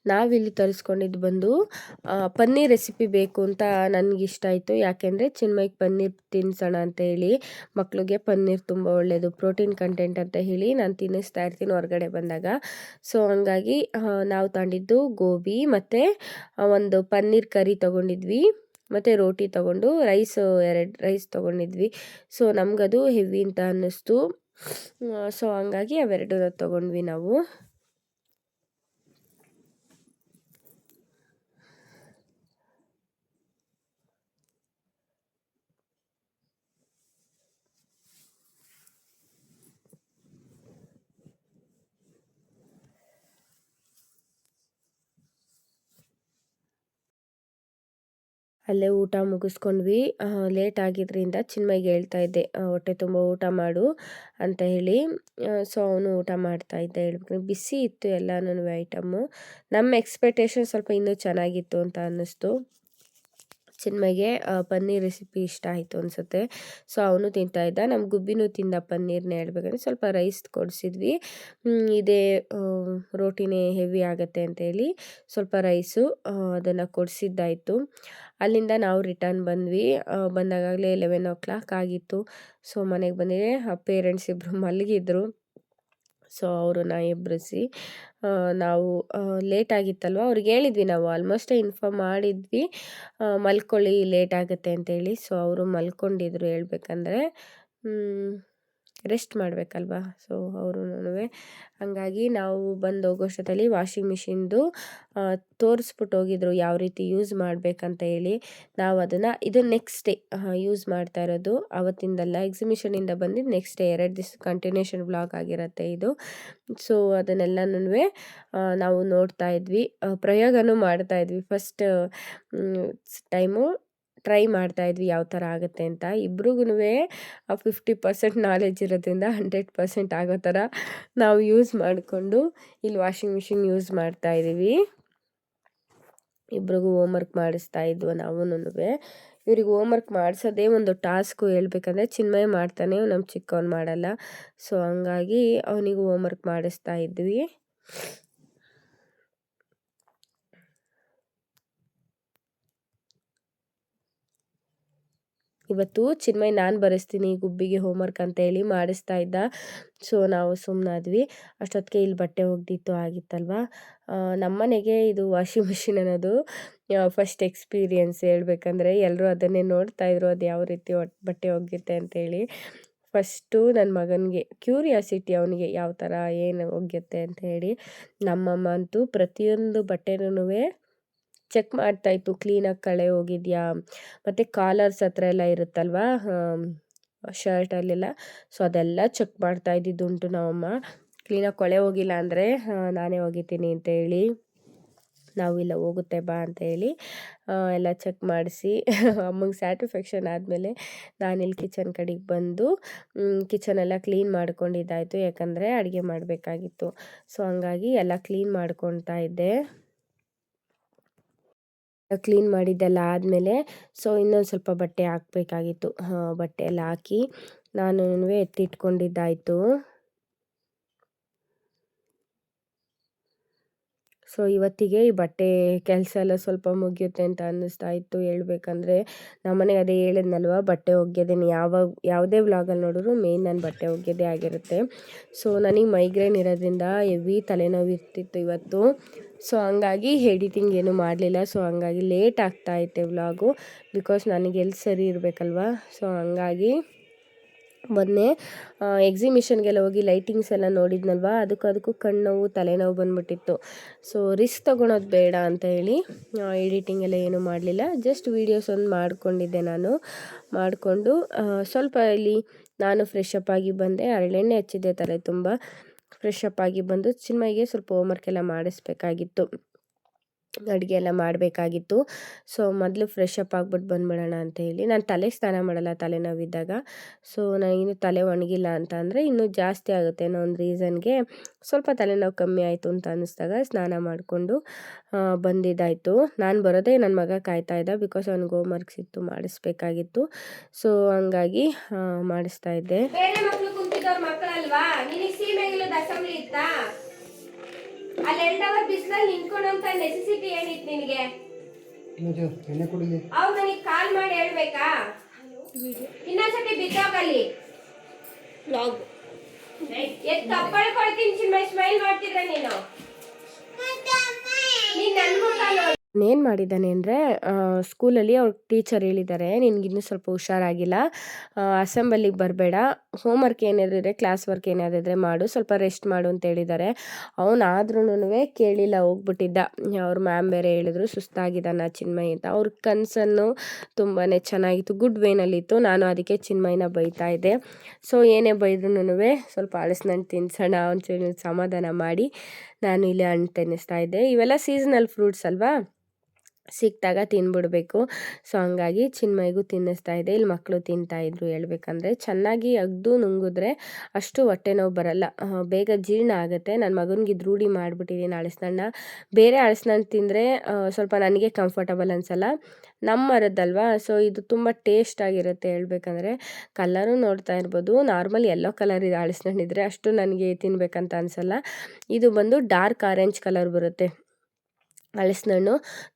ನಾವಿಲ್ಲಿ ತರಿಸ್ಕೊಂಡಿದ್ದು ಬಂದು ಪನ್ನೀರ್ ರೆಸಿಪಿ ಬೇಕು ಅಂತ ನನಗಿಷ್ಟ ಆಯಿತು. ಯಾಕೆಂದರೆ ಚಿನ್ಮಯ್ಗೆ ಪನ್ನೀರ್ ತಿನ್ನಿಸೋಣ ಅಂತ ಹೇಳಿ, ಮಕ್ಕಳಿಗೆ ಪನ್ನೀರ್ ತುಂಬ ಒಳ್ಳೆಯದು, ಪ್ರೋಟೀನ್ ಕಂಟೆಂಟ್ ಅಂತ ಹೇಳಿ ನಾನು ತಿನ್ನಿಸ್ತಾ ಇರ್ತೀನಿ ಹೊರಗಡೆ ಬಂದಾಗ. ಸೊ ಹಂಗಾಗಿ ನಾವು ತಗೊಂಡಿದ್ದು ಗೋಬಿ ಮತ್ತು ಒಂದು ಪನ್ನೀರ್ ಕರಿ ತೊಗೊಂಡಿದ್ವಿ, ಮತ್ತು ರೋಟಿ ತೊಗೊಂಡು 2 ರೈಸ್ ತೊಗೊಂಡಿದ್ವಿ. ಸೊ ನಮಗದು ಹೆವಿ ಅಂತ ಅನ್ನಿಸ್ತು. ಸೊ ಹಂಗಾಗಿ ಅವೆರಡನ್ನ ತೊಗೊಂಡ್ವಿ ನಾವು. ಅಲ್ಲೇ ಊಟ ಮುಗಿಸ್ಕೊಂಡ್ವಿ. ಲೇಟ್ ಆಗಿದ್ದರಿಂದ ಚಿನ್ಮಯ್ಗೆ ಹೇಳ್ತಾ ಇದ್ದೆ ಹೊಟ್ಟೆ ತುಂಬ ಊಟ ಮಾಡು ಅಂತ ಹೇಳಿ. ಸೊ ಅವನು ಊಟ ಮಾಡ್ತಾ ಇದ್ದ. ಹೇಳ್ಬೇಕು ಬಿಸಿ ಇತ್ತು ಎಲ್ಲನೂ ಐಟಮ್ಮು. ನಮ್ಮ ಎಕ್ಸ್ಪೆಕ್ಟೇಷನ್ ಸ್ವಲ್ಪ ಇನ್ನೂ ಚೆನ್ನಾಗಿತ್ತು ಅಂತ ಅನ್ನಿಸ್ತು. ಚಿನ್ಮಯ್ಗೆ ಪನ್ನೀರ್ ರೆಸಿಪಿ ಇಷ್ಟ ಆಯಿತು ಅನಿಸುತ್ತೆ. ಸೊ ಅವನು ತಿಂತಾಯಿದ್ದ. ನಮ್ಮ ಗುಬ್ಬಿನೂ ತಿಂದ ಪನ್ನೀರ್ನ ಹೇಳ್ಬೇಕಂದ್ರೆ. ಸ್ವಲ್ಪ ರೈಸ್ ಕೊಡಿಸಿದ್ವಿ, ಇದೇ ರೋಟಿನೇ ಹೆವಿ ಆಗುತ್ತೆ ಅಂತೇಳಿ ಸ್ವಲ್ಪ ರೈಸು ಅದನ್ನು ಕೊಡಿಸಿದ್ದಾಯಿತು. ಅಲ್ಲಿಂದ ನಾವು ರಿಟರ್ನ್ ಬಂದ್ವಿ. ಬಂದಾಗಲೇ 11 o'clock ಆಗಿತ್ತು. ಸೊ ಮನೆಗೆ ಬಂದಿದೆ. ಪೇರೆಂಟ್ಸ್ ಇಬ್ಬರು ಮಲಗಿದ್ರು. ಸೊ ಅವ್ರನ್ನ ಎಬ್ಬಿಸಿ ನಾವು ಲೇಟ್ ಆಗಿತ್ತಲ್ವ, ಅವ್ರಿಗೆ ಹೇಳಿದ್ವಿ, ನಾವು ಆಲ್ಮೋಸ್ಟೇ ಇನ್ಫಾರ್ಮ್ ಮಾಡಿದ್ವಿ ಮಲ್ಕೊಳ್ಳಿ ಲೇಟ್ ಆಗುತ್ತೆ ಅಂತೇಳಿ. ಸೊ ಅವರು ಮಲ್ಕೊಂಡಿದ್ರು ಹೇಳ್ಬೇಕಂದ್ರೆ, ರೆಸ್ಟ್ ಮಾಡಬೇಕಲ್ವ. ಸೊ ಅವ್ರೂ ಹಾಗಾಗಿ ನಾವು ಬಂದು ಹೋಗೋಷ್ಟೊತ್ತಲ್ಲಿ ವಾಷಿಂಗ್ ಮಿಷಿನ್ದು ತೋರಿಸ್ಬಿಟ್ಟು ಹೋಗಿದ್ರು ಯಾವ ರೀತಿ ಯೂಸ್ ಮಾಡಬೇಕಂತ ಹೇಳಿ. ನಾವು ಅದನ್ನು ಇದು ನೆಕ್ಸ್ಟ್ ಡೇ ಯೂಸ್ ಮಾಡ್ತಾ ಇರೋದು, ಅವತ್ತಿಂದಲ್ಲ, ಎಕ್ಸಿಬಿಷನಿಂದ ಬಂದಿದ್ದು ನೆಕ್ಸ್ಟ್ ಡೇ 2 ದಿವಸ ಕಂಟಿನ್ಯೂಷನ್ ವ್ಲಾಗ್ ಆಗಿರುತ್ತೆ ಇದು. ಸೊ ಅದನ್ನೆಲ್ಲನೂ ನಾವು ನೋಡ್ತಾ ಇದ್ವಿ, ಪ್ರಯೋಗನೂ ಮಾಡ್ತಾ ಇದ್ವಿ. ಫಸ್ಟ್ ಟೈಮು ಟ್ರೈ ಮಾಡ್ತಾಯಿದ್ವಿ ಯಾವ ಥರ ಆಗುತ್ತೆ ಅಂತ. ಇಬ್ರಿಗೂ 50% ನಾಲೆಜ್ ಇರೋದ್ರಿಂದ 100% ಆಗೋ ಥರ ನಾವು ಯೂಸ್ ಮಾಡಿಕೊಂಡು ಇಲ್ಲಿ ವಾಷಿಂಗ್ ಮಿಷಿನ್ ಯೂಸ್ ಮಾಡ್ತಾಯಿದ್ದೀವಿ. ಇಬ್ರಿಗೂ ಹೋಮ್ವರ್ಕ್ ಮಾಡಿಸ್ತಾ ಇದ್ವು ನಾವೂನು. ಇವ್ರಿಗೆ ಹೋಮ್ವರ್ಕ್ ಮಾಡಿಸೋದೇ ಒಂದು ಟಾಸ್ಕು ಹೇಳ್ಬೇಕಂದ್ರೆ. ಚಿನ್ಮಯ ಮಾಡ್ತಾನೆ, ನಮ್ಮ ಚಿಕ್ಕವನು ಮಾಡಲ್ಲ. ಸೊ ಹಂಗಾಗಿ ಅವನಿಗೂ ಹೋಮ್ವರ್ಕ್ ಮಾಡಿಸ್ತಾ ಇದ್ವಿ. ಇವತ್ತು ಚಿನ್ಮಯ್ ನಾನು ಬರೆಸ್ತೀನಿ ಗುಬ್ಬಿಗೆ ಹೋಮ್ವರ್ಕ್ ಅಂತ ಹೇಳಿ ಮಾಡಿಸ್ತಾ ಇದ್ದ. ಸೊ ನಾವು ಸುಮ್ಮನಾದ್ವಿ. ಅಷ್ಟೊತ್ತಿಗೆ ಇಲ್ಲಿ ಬಟ್ಟೆ ಒಗೆದಿತ್ತು ಆಗಿತ್ತಲ್ವ. ನಮ್ಮನೆಗೆ ಇದು ವಾಷಿಂಗ್ ಮಿಷಿನ್ ಅನ್ನೋದು ಫಸ್ಟ್ ಎಕ್ಸ್ಪೀರಿಯೆನ್ಸ್ ಹೇಳ್ಬೇಕಂದ್ರೆ. ಎಲ್ಲರೂ ಅದನ್ನೇ ನೋಡ್ತಾಯಿದ್ರು, ಅದು ಯಾವ ರೀತಿ ಬಟ್ಟೆ ಒಗೆಯುತ್ತೆ ಅಂತೇಳಿ. ಫಸ್ಟು ನನ್ನ ಮಗನಿಗೆ ಕ್ಯೂರಿಯಾಸಿಟಿ, ಅವನಿಗೆ ಯಾವ ಥರ ಏನು ಒಗ್ಯುತ್ತೆ ಅಂತ ಹೇಳಿ. ನಮ್ಮಮ್ಮ ಅಂತೂ ಪ್ರತಿಯೊಂದು ಬಟ್ಟೆನೂ ಚೆಕ್ ಮಾಡ್ತಾಯಿತ್ತು, ಕ್ಲೀನಾಗಿ ಕಳೆ ಹೋಗಿದೆಯಾ, ಮತ್ತು ಕಾಲರ್ಸ್ ಹತ್ರ ಎಲ್ಲ ಇರುತ್ತಲ್ವ ಶರ್ಟಲ್ಲೆಲ್ಲ, ಸೊ ಅದೆಲ್ಲ ಚೆಕ್ ಮಾಡ್ತಾ ಇದ್ದಿದ್ದುಂಟು ನಮ್ಮಮ್ಮ. ಕ್ಲೀನಾಗಿ ಕೊಳೆ ಹೋಗಿಲ್ಲ ಅಂದರೆ ನಾನೇ ಒಗಿತೀನಿ ಅಂತೇಳಿ, ನಾವಿಲ್ಲ ಹೋಗುತ್ತೆ ಬಾ ಅಂತೇಳಿ ಎಲ್ಲ ಚೆಕ್ ಮಾಡಿಸಿ ಅಮ್ಮಂಗೆ ಸ್ಯಾಟಿಸ್ಫ್ಯಾಕ್ಷನ್ ಆದಮೇಲೆ ನಾನಿಲ್ಲಿ ಕಿಚನ್ ಕಡೆಗೆ ಬಂದು ಕಿಚನೆಲ್ಲ ಕ್ಲೀನ್ ಮಾಡ್ಕೊಂಡಿದ್ದಾಯಿತು, ಯಾಕಂದರೆ ಅಡುಗೆ ಮಾಡಬೇಕಾಗಿತ್ತು. ಸೊ ಹಂಗಾಗಿ ಎಲ್ಲ ಕ್ಲೀನ್ ಮಾಡ್ಕೊತಾ ಇದ್ದೆ. ಕ್ಲೀನ್ ಮಾಡಿದ್ದೆಲ್ಲ ಆದಮೇಲೆ ಸೊ ಇನ್ನೊಂದು ಸ್ವಲ್ಪ ಬಟ್ಟೆ ಹಾಕಬೇಕಾಗಿತ್ತು. ಬಟ್ಟೆ ಎಲ್ಲ ಹಾಕಿ ನಾನು ಎತ್ತಿಟ್ಕೊಂಡಿದ್ದಾಯಿತು. ಸೊ ಇವತ್ತಿಗೆ ಈ ಬಟ್ಟೆ ಕೆಲಸ ಎಲ್ಲ ಸ್ವಲ್ಪ ಮುಗಿಯುತ್ತೆ ಅಂತ ಅನ್ನಿಸ್ತಾ ಇತ್ತು. ಹೇಳ್ಬೇಕಂದ್ರೆ ನಮ್ಮನೆಗೆ ಅದೇ ಹೇಳಿದ್ನಲ್ವ, ಬಟ್ಟೆ ಒಗ್ಯೋದೇನೆ ಯಾವುದೇ ವ್ಲಾಗಲ್ಲಿ ನೋಡಿದ್ರು ಮೇಯ್ನ್ ನಾನು ಬಟ್ಟೆ ಒಗ್ಯೋದೇ ಆಗಿರುತ್ತೆ. ಸೊ ನನಗೆ ಮೈಗ್ರೇನ್ ಇರೋದ್ರಿಂದ ಹೆವಿ ತಲೆನೋವು ಇರ್ತಿತ್ತು ಇವತ್ತು. ಸೊ ಹಂಗಾಗಿ ಎಡಿಟಿಂಗ್ ಏನೂ ಮಾಡಲಿಲ್ಲ. ಸೊ ಹಂಗಾಗಿ ಲೇಟ್ ಆಗ್ತಾಯಿತ್ತೆ ವ್ಲಾಗು, ಬಿಕಾಸ್ ನನಗೆ ಎಲ್ಲಿ ಸರಿ ಇರಬೇಕಲ್ವ. ಸೊ ಹಂಗಾಗಿ ಮೊನ್ನೆ ಎಕ್ಸಿಬಿಷನ್ಗೆಲ್ಲ ಹೋಗಿ ಲೈಟಿಂಗ್ಸ್ ಎಲ್ಲ ನೋಡಿದ್ನಲ್ವ, ಅದಕ್ಕೂ ಕಣ್ಣು ತಲೆನೋವು ಬಂದುಬಿಟ್ಟಿತ್ತು. ಸೊ ರಿಸ್ಕ್ ತೊಗೊಳೋದು ಬೇಡ ಅಂತ ಹೇಳಿ ಎಡಿಟಿಂಗ್ ಎಲ್ಲ ಏನೂ ಮಾಡಲಿಲ್ಲ. ಜಸ್ಟ್ ವೀಡಿಯೋಸ್ ಒಂದು ಮಾಡಿಕೊಂಡಿದ್ದೆ. ನಾನು ಮಾಡಿಕೊಂಡು ಸ್ವಲ್ಪ ಇಲ್ಲಿ ನಾನು ಫ್ರೆಶ್ ಅಪ್ ಆಗಿ ಬಂದೆ, ಹರಳೆಣ್ಣೆ ಹಚ್ಚಿದ್ದೆ ತಲೆ ತುಂಬ. ಫ್ರೆಶ್ ಅಪ್ ಆಗಿ ಬಂದು ಚಿನ್ಮಯ್ಗೆ ಸ್ವಲ್ಪ ಹೋಮ್ವರ್ಕ್ ಎಲ್ಲ ಮಾಡಿಸ್ಬೇಕಾಗಿತ್ತು, ಅಡುಗೆ ಎಲ್ಲ ಮಾಡಬೇಕಾಗಿತ್ತು. ಸೊ ಮೊದಲು ಫ್ರೆಶ್ ಅಪ್ ಆಗಿಬಿಟ್ಟು ಬಂದುಬಿಡೋಣ ಅಂತ ಹೇಳಿ. ನಾನು ತಲೆಗೆ ಸ್ನಾನ ಮಾಡಲ್ಲ ತಲೆನೋವಿದ್ದಾಗ. ಸೊ ನಾನು ತಲೆ ಒಣಗಿಲ್ಲ ಅಂತ ಅಂದರೆ ಇನ್ನೂ ಜಾಸ್ತಿ ಆಗುತ್ತೆ ಅನ್ನೋ ಒಂದು ರೀಸನ್ಗೆ ಸ್ವಲ್ಪ ತಲೆನೋವು ಕಮ್ಮಿ ಆಯಿತು ಅಂತ ಅನ್ನಿಸ್ದಾಗ ಸ್ನಾನ ಮಾಡಿಕೊಂಡು ಬಂದಿದ್ದಾಯಿತು. ನಾನು ಬರೋದೇ ನನ್ನ ಮಗ ಕಾಯ್ತಾ ಇದ್ದ, ಬಿಕಾಸ್ ಅವ್ನಿಗೆ ಹೋಮ್ವರ್ಕ್ಸ್ ಇತ್ತು, ಮಾಡಿಸ್ಬೇಕಾಗಿತ್ತು. ಸೊ ಹಂಗಾಗಿ ಮಾಡಿಸ್ತಾ ಇದ್ದೆ. ಮಕ್ಕಳಲ್ವಾ, ಅಲ್ಲಿ 2 ಅವರ್ ಬಿಸಿಲಲ್ಲಿ ನಿಂತ್ಕೊಳ್ಳೋಂತ ನೆಸೆಸಿಟಿ ಏನಿತ್ತು ನಿನಗೆ? ಅವ್ರು ನನಗೆ ಕಾಲ್ ಮಾಡಿ ಹೇಳ್ಬೇಕಾ? ಇನ್ನೊಂದ್ಸತಿ ಬಿದ್ದೋಗಲ್ಲಿ ಕಪ್ಪಳ್ಕೊಳ್ತೀನಿ. ಸ್ಮೈಲ್ ಮಾಡ್ತಿದ್ರೆ ನೀನು ಏನು ಮಾಡಿದ್ದಾನೆ ಅಂದರೆ, ಸ್ಕೂಲಲ್ಲಿ ಅವ್ರ ಟೀಚರ್ ಹೇಳಿದ್ದಾರೆ, ನಿನಗಿನ್ನೂ ಸ್ವಲ್ಪ ಹುಷಾರಾಗಿಲ್ಲ, ಅಸೆಂಬಲಿಗೆ ಬರಬೇಡ, ಹೋಮ್ವರ್ಕ್ ಏನಾದರೂ ಕ್ಲಾಸ್ ವರ್ಕ್ ಏನಾದಿದ್ರೆ ಮಾಡು, ಸ್ವಲ್ಪ ರೆಸ್ಟ್ ಮಾಡು ಅಂತ ಹೇಳಿದ್ದಾರೆ. ಅವನಾದ್ರೂ ಕೇಳಿಲ್ಲ, ಹೋಗ್ಬಿಟ್ಟಿದ್ದ. ಅವ್ರ ಮ್ಯಾಮ್ ಬೇರೆ ಹೇಳಿದ್ರು ಸುಸ್ತಾಗಿದ್ದಾನ ಚಿನ್ಮಯ್ ಅಂತ. ಅವ್ರ ಕನ್ಸನ್ನು ತುಂಬಾ ಚೆನ್ನಾಗಿತ್ತು, ಗುಡ್ ವೇನಲ್ಲಿತ್ತು. ನಾನು ಅದಕ್ಕೆ ಚಿನ್ಮಯ್ನ ಬೈತಾ ಇದ್ದೆ. ಸೊ ಏನೇ ಬೈದ್ರೂ ಸ್ವಲ್ಪ ಹಲಸಿನಣ್ಣು ತಿನ್ಸೋಣ ಒಂಚೂರು ಸಮಾಧಾನ ಮಾಡಿ ನಾನು ಇಲ್ಲಿ ಹಣ್ಣು ತಿನ್ನಿಸ್ತಾ ಇದ್ದೆ. ಇವೆಲ್ಲ ಸೀಸನಲ್ ಫ್ರೂಟ್ಸ್ ಅಲ್ವಾ, ಸಿಕ್ಕಿದಾಗ ತಿನ್ಬಿಡ್ಬೇಕು. ಸೊ ಹಂಗಾಗಿ ಚಿನ್ಮಯ್ಗೂ ತಿನ್ನಿಸ್ತಾ ಇದೆ. ಇಲ್ಲಿ ಮಕ್ಕಳು ತಿಂತಾಯಿದ್ರು. ಹೇಳ್ಬೇಕಂದ್ರೆ ಚೆನ್ನಾಗಿ ಅಗ್ದು ನುಂಗಿದ್ರೆ ಅಷ್ಟು ಹೊಟ್ಟೆ ನೋವು ಬರಲ್ಲ, ಬೇಗ ಜೀರ್ಣ ಆಗುತ್ತೆ. ನನ್ನ ಮಗನಿಗೆ ಇದು ರೂಢಿ ಮಾಡಿಬಿಟ್ಟಿದ್ದೀನಿ ಹಲಸಿನಣ್ಣ. ಬೇರೆ ಹಲಸಿನಣ್ಣು ತಿಂದರೆ ಸ್ವಲ್ಪ ನನಗೆ ಕಂಫರ್ಟಬಲ್ ಅನಿಸಲ್ಲ, ನಮ್ಮ ಮರದ್ದಲ್ವಾ. ಸೊ ಇದು ತುಂಬ ಟೇಸ್ಟ್ ಆಗಿರುತ್ತೆ. ಹೇಳ್ಬೇಕಂದ್ರೆ ಕಲರು ನೋಡ್ತಾ ಇರ್ಬೋದು, ನಾರ್ಮಲ್ ಯೆಲ್ಲೋ ಕಲರ್ ಇದೆ ಹಲಸಿನಣ್ಣಿದ್ರೆ ಅಷ್ಟು ನನಗೆ ತಿನ್ಬೇಕಂತ ಅನಿಸಲ್ಲ. ಇದು ಬಂದು ಡಾರ್ಕ್ ಆರೆಂಜ್ ಕಲರ್ ಬರುತ್ತೆ ಹಲಸಿನಣ್ಣು.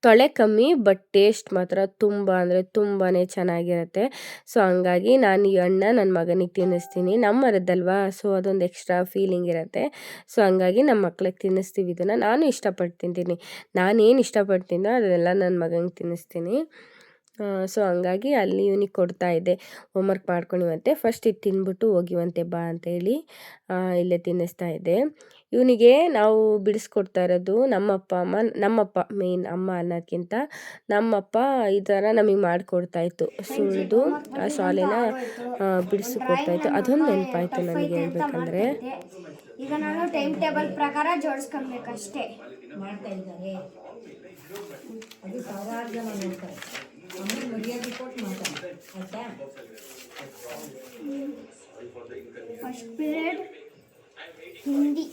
ತೊಳೆ ಕಮ್ಮಿ, ಬಟ್ ಟೇಸ್ಟ್ ಮಾತ್ರ ತುಂಬ ಅಂದರೆ ತುಂಬಾ ಚೆನ್ನಾಗಿರುತ್ತೆ. ಸೊ ಹಂಗಾಗಿ ನಾನು ಈ ಹಣ್ಣ ನನ್ನ ಮಗನಿಗೆ ತಿನ್ನಿಸ್ತೀನಿ, ನಮ್ಮ ಮರದ್ದಲ್ವಾ. ಸೊ ಅದೊಂದು ಎಕ್ಸ್ಟ್ರಾ ಫೀಲಿಂಗ್ ಇರುತ್ತೆ. ಸೊ ಹಂಗಾಗಿ ನಮ್ಮ ಮಕ್ಳಿಗೆ ತಿನ್ನಿಸ್ತೀವಿ ಇದನ್ನು. ನಾನು ಇಷ್ಟಪಟ್ಟು ತಿಂತೀನಿ, ನಾನೇನು ಇಷ್ಟಪಡ್ತೀನೋ ಅದನ್ನೆಲ್ಲ ನನ್ನ ಮಗನಿಗೆ ತಿನ್ನಿಸ್ತೀನಿ. ಸೊ ಹಂಗಾಗಿ ಅಲ್ಲಿ ಇವನಿಗೆ ಕೊಡ್ತಾಯಿದ್ದೆ, ಹೋಮ್ವರ್ಕ್ ಮಾಡ್ಕೊಂಡಿವಂತೆ, ಫಸ್ಟ್ ಇದು ತಿಂದ್ಬಿಟ್ಟು ಹೋಗಿವಂತೆ ಬಾ ಅಂತೇಳಿ ಇಲ್ಲೇ ತಿನ್ನಿಸ್ತಾ ಇದ್ದೆ. ಇವನಿಗೆ ನಾವು ಬಿಡಿಸ್ಕೊಡ್ತಾ ಇರೋದು ನಮ್ಮಪ್ಪ ಮೇಯ್ನ್, ಅಮ್ಮ ಅನ್ನೋದಕ್ಕಿಂತ ನಮ್ಮಪ್ಪ ಈ ಥರ ನಮಗೆ ಮಾಡಿಕೊಡ್ತಾಯಿತ್ತು. ಸುಳಿದು ಆ ಶಾಲೆನ ಬಿಡಿಸ್ಕೊಡ್ತಾಯಿತ್ತು. ಅದೊಂದು ನೆನಪಾಯಿತು ನನಗೆ ಹೇಳ್ಬೇಕಂದ್ರೆ. ಈಗ ನಾನು ಟೈಮ್ ಟೇಬಲ್ ಪ್ರಕಾರ ಜೋಡಿಸ್ಕೊಬೇಕಷ್ಟೇ ಮಾಡ್ತಾ ಇದ್ದಾರೆ. ಅದು ಸಾವಿರಾರು ಜನ ನೋಡ್ತಾರೆ. ಆಮೇಲೆ ಮರ್ಯಾದೆ ಕೊಟ್ಟು ಮಾತಾಡ್ತಾರೆ ಆಯ್ತಾ. ಫಸ್ಟ್ ಪೀರಿಯಡ್ ಹಿಂದಿ,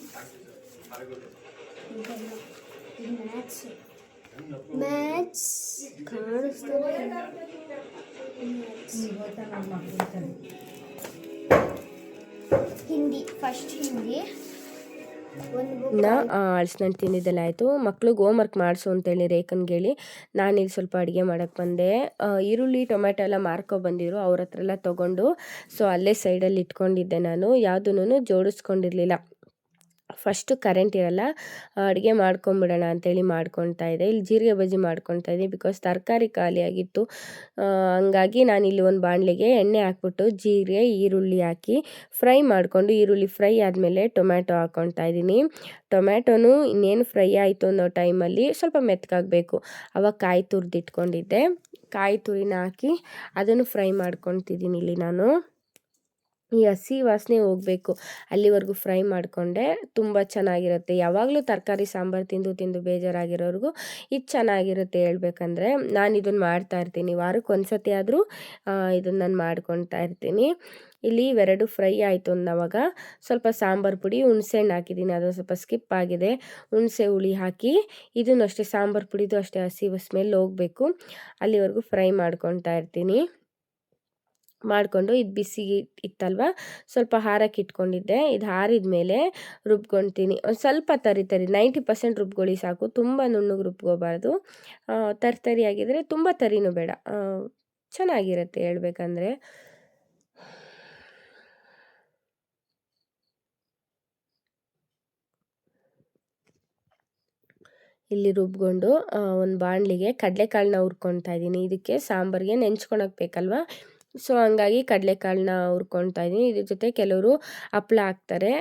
ಮ್ಯಾಥ್ಸ್ ಕಾಣಿಸ್ತಾರೆ. ಹಿಂದಿ ಫಸ್ಟ್ ಹಿಂದಿ ಹಲಸಿನಣ್ಣು ತಿಂದಿದ್ದೆಲ್ಲ ಆಯಿತು. ಮಕ್ಳಿಗೆ ಹೋಮ್ವರ್ಕ್ ಮಾಡಿಸು ಅಂತೇಳಿ ರೇಖನ್ಗೆ ಹೇಳಿ ನಾನಿಲ್ಲಿ ಸ್ವಲ್ಪ ಅಡುಗೆ ಮಾಡೋಕ್ಕೆ ಬಂದೆ. ಈರುಳ್ಳಿ ಟೊಮೆಟೊ ಎಲ್ಲ ಮಾರ್ಕೊಬಂದಿದ್ರು, ಅವ್ರ ಹತ್ರ ಎಲ್ಲ ತೊಗೊಂಡು ಸೊ ಅಲ್ಲೇ ಸೈಡಲ್ಲಿ ಇಟ್ಕೊಂಡಿದ್ದೆ. ನಾನು ಯಾವುದೂ ಜೋಡಿಸ್ಕೊಂಡಿರಲಿಲ್ಲ. ಫಸ್ಟು ಕರೆಂಟ್ ಇರಲ್ಲ, ಅಡುಗೆ ಮಾಡ್ಕೊಂಬಿಡೋಣ ಅಂತೇಳಿ ಮಾಡ್ಕೊತಾ ಇದ್ದೆ. ಇಲ್ಲಿ ಜೀರಿಗೆ ಬಜ್ಜಿ ಮಾಡ್ಕೊತಾ ಇದ್ದೆ ಬಿಕಾಸ್ ತರಕಾರಿ ಖಾಲಿಯಾಗಿತ್ತು. ಹಂಗಾಗಿ ನಾನಿಲ್ಲಿ ಒಂದು ಬಾಣಲೆಗೆ ಎಣ್ಣೆ ಹಾಕ್ಬಿಟ್ಟು ಜೀರಿಗೆ ಈರುಳ್ಳಿ ಹಾಕಿ ಫ್ರೈ ಮಾಡಿಕೊಂಡು, ಈರುಳ್ಳಿ ಫ್ರೈ ಆದಮೇಲೆ ಟೊಮ್ಯಾಟೊ ಹಾಕ್ಕೊತಾ ಇದ್ದೀನಿ. ಟೊಮ್ಯಾಟೊನು ಇನ್ನೇನು ಫ್ರೈ ಆಯಿತು ಅನ್ನೋ ಟೈಮಲ್ಲಿ ಸ್ವಲ್ಪ ಮೆತ್ತಗಾಗಬೇಕು. ಆವಾಗ ಕಾಯಿ ತುರಿದಿಟ್ಕೊಂಡಿದ್ದೆ, ಕಾಯಿ ತುರಿನ ಹಾಕಿ ಅದನ್ನು ಫ್ರೈ ಮಾಡ್ಕೊತಿದ್ದೀನಿ ಇಲ್ಲಿ ನಾನು. ಈ ಹಸಿ ವಾಸನೆ ಹೋಗಬೇಕು ಅಲ್ಲಿವರೆಗೂ ಫ್ರೈ ಮಾಡಿಕೊಂಡೆ ತುಂಬ ಚೆನ್ನಾಗಿರುತ್ತೆ. ಯಾವಾಗಲೂ ತರಕಾರಿ ಸಾಂಬಾರು ತಿಂದು ತಿಂದು ಬೇಜಾರಾಗಿರೋರಿಗೂ ಇದು ಚೆನ್ನಾಗಿರುತ್ತೆ ಹೇಳ್ಬೇಕಂದ್ರೆ. ನಾನು ಇದನ್ನು ಮಾಡ್ತಾಯಿರ್ತೀನಿ, ವಾರಕ್ಕೆ ಒಂದು ಸತಿ ಆದರೂ ಇದನ್ನು ನಾನು ಮಾಡ್ಕೊತಾ ಇರ್ತೀನಿ. ಇಲ್ಲಿ ಇವೆರಡು ಫ್ರೈ ಆಯಿತು ಅನ್ನೋವಾಗ ಸ್ವಲ್ಪ ಸಾಂಬಾರು ಪುಡಿ, ಹುಣಸೆಹಣ್ಣು ಹಾಕಿದ್ದೀನಿ, ಅದು ಸ್ವಲ್ಪ ಸ್ಕಿಪ್ ಆಗಿದೆ. ಹುಣಸೆ ಹುಳಿ ಹಾಕಿ ಇದನ್ನು ಅಷ್ಟೇ, ಸಾಂಬಾರು ಪುಡಿದು ಅಷ್ಟೇ ಹಸಿ ಸ್ಮೆಲ್ ಹೋಗಬೇಕು ಅಲ್ಲಿವರೆಗೂ ಫ್ರೈ ಮಾಡ್ಕೊತಾ ಇರ್ತೀನಿ. ಮಾಡಿಕೊಂಡು ಇದು ಬಿಸಿ ಇತ್ತಲ್ವ, ಸ್ವಲ್ಪ ಹಾರಕ್ಕೆ ಇಟ್ಕೊಂಡಿದ್ದೆ. ಇದು ಹಾರಿದ ಮೇಲೆ ರುಬ್ಕೊತೀನಿ. ಒಂದು ಸ್ವಲ್ಪ ತರಿ 90% ರುಬ್ಕೊಳ್ಳಿ ಸಾಕು, ತುಂಬ ನುಣ್ಣಗೆ ರುಬ್ಕೋಬಾರ್ದು. ತರಿಯಾಗಿದ್ದರೆ ತುಂಬ ತರಿನೂ ಬೇಡ, ಚೆನ್ನಾಗಿರುತ್ತೆ ಹೇಳ್ಬೇಕಂದ್ರೆ. ಇಲ್ಲಿ ರುಬ್ಕೊಂಡು ಒಂದು ಬಾಣಲಿಗೆ ಕಡಲೆಕಾಳನ್ನ ಹುರ್ಕೊತಾ ಇದ್ದೀನಿ. ಇದಕ್ಕೆ ಸಾಂಬಾರಿಗೆ ನೆಂಚ್ಕೊಳಕ್ಕೆ ಬೇಕಲ್ವ, ಸೊ ಹಂಗಾಗಿ ಕಡಲೆಕಾಳನ್ನ ಹುರ್ಕೊತಾ ಇದ್ದೀನಿ. ಇದ್ರ ಜೊತೆ ಕೆಲವರು ಹಪ್ಳ ಹಾಕ್ತಾರೆ,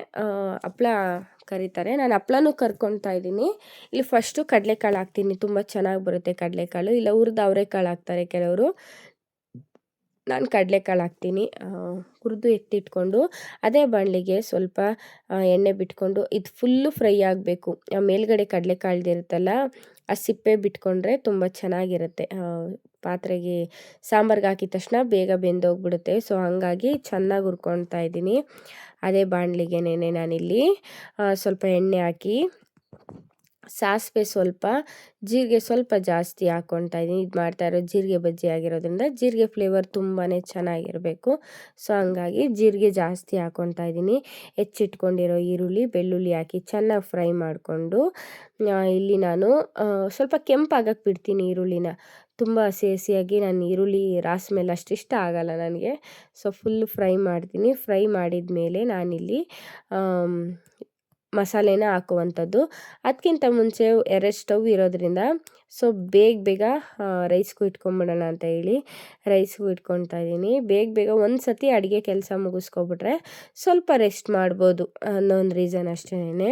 ಹಪ್ಳ ಕರಿತಾರೆ. ನಾನು ಹಪ್ಳನೂ ಕರ್ಕೊತಾ ಇದ್ದೀನಿ. ಇಲ್ಲಿ ಫಸ್ಟು ಕಡಲೆಕಾಳು ಹಾಕ್ತೀನಿ, ತುಂಬ ಚೆನ್ನಾಗಿ ಬರುತ್ತೆ ಕಡಲೆಕಾಳು. ಇಲ್ಲ ಹುರಿದು ಅವರೆಕಾಳು ಹಾಕ್ತಾರೆ ಕೆಲವರು, ನಾನು ಕಡಲೆಕಾಳು ಹಾಕ್ತೀನಿ. ಹುರಿದು ಎತ್ತಿಟ್ಕೊಂಡು ಅದೇ ಬಾಣಲಿಗೆ ಸ್ವಲ್ಪ ಎಣ್ಣೆ ಬಿಟ್ಕೊಂಡು ಇದು ಫುಲ್ಲು ಫ್ರೈ ಆಗಬೇಕು. ಮೇಲ್ಗಡೆ ಕಡಲೆಕಾಳ್ದಿರುತ್ತಲ್ಲ ಆ ಸಿಪ್ಪೆ ಬಿಟ್ಕೊಂಡ್ರೆ ತುಂಬ ಚೆನ್ನಾಗಿರುತ್ತೆ. ಪಾತ್ರೆಗೆ ಸಾಂಬಾರ್ಗೆ ಹಾಕಿದ ತಕ್ಷಣ ಬೇಗ ಬೆಂದೋಗ್ಬಿಡುತ್ತೆ. ಸೊ ಹಾಗಾಗಿ ಚೆನ್ನಾಗಿ ಹುರ್ಕೊತಾ ಇದ್ದೀನಿ. ಅದೇ ಬಾಣಲಿಗೆನೇ ನಾನಿಲ್ಲಿ ಸ್ವಲ್ಪ ಎಣ್ಣೆ ಹಾಕಿ ಸಾಸಿವೆ ಸ್ವಲ್ಪ, ಜೀರಿಗೆ ಸ್ವಲ್ಪ ಜಾಸ್ತಿ ಹಾಕ್ಕೊತಾ ಇದ್ದೀನಿ. ಇದು ಮಾಡ್ತಾ ಇರೋದು ಜೀರಿಗೆ ಬಜ್ಜಿ ಆಗಿರೋದ್ರಿಂದ ಜೀರಿಗೆ ಫ್ಲೇವರ್ ತುಂಬಾ ಚೆನ್ನಾಗಿರಬೇಕು. ಸೊ ಹಂಗಾಗಿ ಜೀರಿಗೆ ಜಾಸ್ತಿ ಹಾಕ್ಕೊತಾ ಇದ್ದೀನಿ. ಹೆಚ್ಚಿಟ್ಕೊಂಡಿರೋ ಈರುಳ್ಳಿ, ಬೆಳ್ಳುಳ್ಳಿ ಹಾಕಿ ಚೆನ್ನಾಗಿ ಫ್ರೈ ಮಾಡಿಕೊಂಡು ಇಲ್ಲಿ ನಾನು ಸ್ವಲ್ಪ ಕೆಂಪಾಗಕ್ಕೆ ಬಿಡ್ತೀನಿ ಈರುಳ್ಳಿನ. ತುಂಬ ಹಸಿ ಹಸಿಯಾಗಿ ನಾನು ಈರುಳ್ಳಿ ರಾಸ್ ಮೇಲೆ ಅಷ್ಟು ಇಷ್ಟ ಆಗಲ್ಲ ನನಗೆ. ಸೊ ಫುಲ್ ಫ್ರೈ ಮಾಡ್ತೀನಿ. ಫ್ರೈ ಮಾಡಿದ ಮೇಲೆ ನಾನಿಲ್ಲಿ ಮಸಾಲೆನ ಹಾಕುವಂಥದ್ದು. ಅದಕ್ಕಿಂತ ಮುಂಚೆ 2 ಸ್ಟವ್ ಇರೋದ್ರಿಂದ ಸೊ ಬೇಗ ರೈಸ್ಗೂ ಇಟ್ಕೊಂಬಿಡೋಣ ಅಂತ ಹೇಳಿ ರೈಸ್ಗೂ ಇಟ್ಕೊತಾ ಇದ್ದೀನಿ. ಬೇಗ ಒಂದು ಸತಿ ಅಡುಗೆ ಕೆಲಸ ಮುಗಿಸ್ಕೊಬಿಟ್ರೆ ಸ್ವಲ್ಪ ರೆಸ್ಟ್ ಮಾಡ್ಬೋದು ಅನ್ನೋ ಒಂದು ರೀಸನ್ ಅಷ್ಟೇ.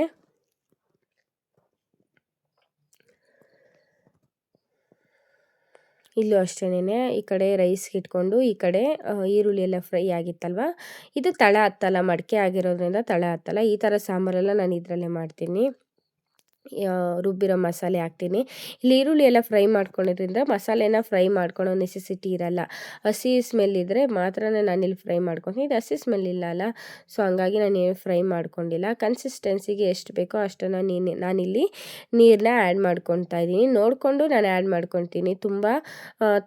ಇಲ್ಲೂ ಅಷ್ಟೇನೆ, ಈ ಕಡೆ ರೈಸ್ಗೆ ಇಟ್ಕೊಂಡು ಈ ಕಡೆ ಈರುಳ್ಳಿ ಎಲ್ಲ ಫ್ರೈ ಆಗಿತ್ತಲ್ವ, ಇದು ತಳ ಹತ್ತಲ್ಲ, ಮಡಿಕೆ ಆಗಿರೋದ್ರಿಂದ ತಳ ಹತ್ತಲ್ಲ. ಈ ಥರ ಸಾಂಬಾರೆಲ್ಲ ನಾನು ಇದರಲ್ಲೇ ಮಾಡ್ತೀನಿ. ರುಬ್ಬಿರೋ ಮಸಾಲೆ ಹಾಕ್ತೀನಿ. ಇಲ್ಲಿ ಈರುಳ್ಳಿ ಎಲ್ಲ ಫ್ರೈ ಮಾಡ್ಕೊಂಡಿದ್ರಿಂದ ಮಸಾಲೆನ ಫ್ರೈ ಮಾಡ್ಕೊಳೋ ನೆಸೆಸಿಟಿ ಇರಲ್ಲ. ಹಸಿ ಸ್ಮೆಲ್ ಇದ್ದರೆ ಮಾತ್ರ ನಾನಿಲ್ಲಿ ಫ್ರೈ ಮಾಡ್ಕೊತೀನಿ. ಇದು ಹಸಿ ಸ್ಮೆಲ್ ಇಲ್ಲ ಅಲ್ಲ, ಸೊ ಹಂಗಾಗಿ ನಾನೇನು ಫ್ರೈ ಮಾಡ್ಕೊಂಡಿಲ್ಲ. ಕನ್ಸಿಸ್ಟೆನ್ಸಿಗೆ ಎಷ್ಟು ಬೇಕೋ ಅಷ್ಟನ್ನು ನಾನಿಲ್ಲಿ ನೀರನ್ನ ಆ್ಯಡ್ ಮಾಡ್ಕೊತಾ ಇದ್ದೀನಿ. ನೋಡಿಕೊಂಡು ನಾನು ಆ್ಯಡ್ ಮಾಡ್ಕೊತೀನಿ. ತುಂಬ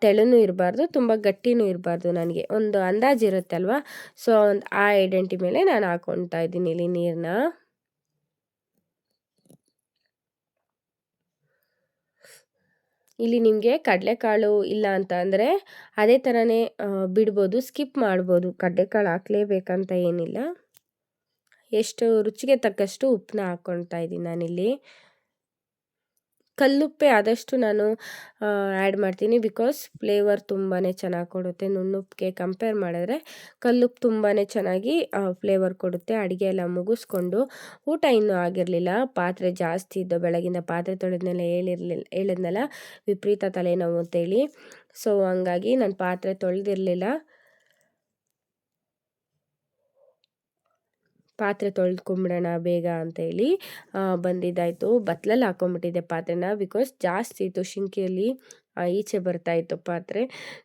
ತೆಳುನೂ ಇರಬಾರ್ದು, ತುಂಬ ಗಟ್ಟಿನೂ ಇರಬಾರ್ದು. ನನಗೆ ಒಂದು ಅಂದಾಜು ಇರುತ್ತೆ ಅಲ್ವಾ, ಸೊ ಒಂದು ಆ ಐಡೆಂಟಿ ಮೇಲೆ ನಾನು ಹಾಕ್ಕೊತಾ ಇದ್ದೀನಿ ಇಲ್ಲಿ ನೀರನ್ನ. ಇಲ್ಲಿ ನಿಮಗೆ ಕಡಲೆಕಾಳು ಇಲ್ಲ ಅಂತ ಅಂದರೆ ಅದೇ ಥರನೇ ಬಿಡ್ಬೋದು, ಸ್ಕಿಪ್ ಮಾಡ್ಬೋದು. ಕಡಲೆಕಾಳು ಹಾಕಲೇಬೇಕಂತ ಏನಿಲ್ಲ. ಎಷ್ಟು ರುಚಿಗೆ ತಕ್ಕಷ್ಟು ಉಪ್ಪನ್ನ ಹಾಕ್ಕೊತಾ ಇದ್ದೀನಿ ನಾನಿಲ್ಲಿ. ಕಲ್ಲುಪ್ಪೆ ಆದಷ್ಟು ನಾನು ಆ್ಯಡ್ ಮಾಡ್ತೀನಿ, ಬಿಕಾಸ್ ಫ್ಲೇವರ್ ತುಂಬಾ ಚೆನ್ನಾಗಿ ಕೊಡುತ್ತೆ. ನುಣ್ಣುಪ್ಪಿಗೆ ಕಂಪೇರ್ ಮಾಡಿದ್ರೆ ಕಲ್ಲುಪ್ಪು ತುಂಬಾ ಚೆನ್ನಾಗಿ ಫ್ಲೇವರ್ ಕೊಡುತ್ತೆ. ಅಡುಗೆ ಎಲ್ಲ ಮುಗಿಸ್ಕೊಂಡು ಊಟ ಇನ್ನೂ ಆಗಿರಲಿಲ್ಲ, ಪಾತ್ರೆ ಜಾಸ್ತಿ ಇದ್ದು, ಬೆಳಗಿಂದ ಪಾತ್ರೆ ತೊಳೆದ್ನೆಲ್ಲ ಹೇಳಿದ್ನಲ್ಲ ವಿಪರೀತ ತಲೆನೋವು ಅಂತೇಳಿ. ಸೊ ಹಂಗಾಗಿ ನಾನು ಪಾತ್ರೆ ತೊಳೆದಿರಲಿಲ್ಲ. ಪಾತ್ರೆ ತೊಳೆದ್ಕೊಂಬಿಡೋಣ ಬೇಗ ಅಂತೇಳಿ ಬಂದಿದ್ದಾಯಿತು. ಬಟ್ಲಲ್ಲಿ ಹಾಕ್ಕೊಂಬಿಟ್ಟಿದ್ದೆ ಪಾತ್ರೆನ, ಬಿಕಾಸ್ ಜಾಸ್ತಿ ಇತ್ತು ಶಿಂಕೆಯಲ್ಲಿ, ಈಚೆ ಬರ್ತಾಯಿತ್ತು ಪಾತ್ರೆ.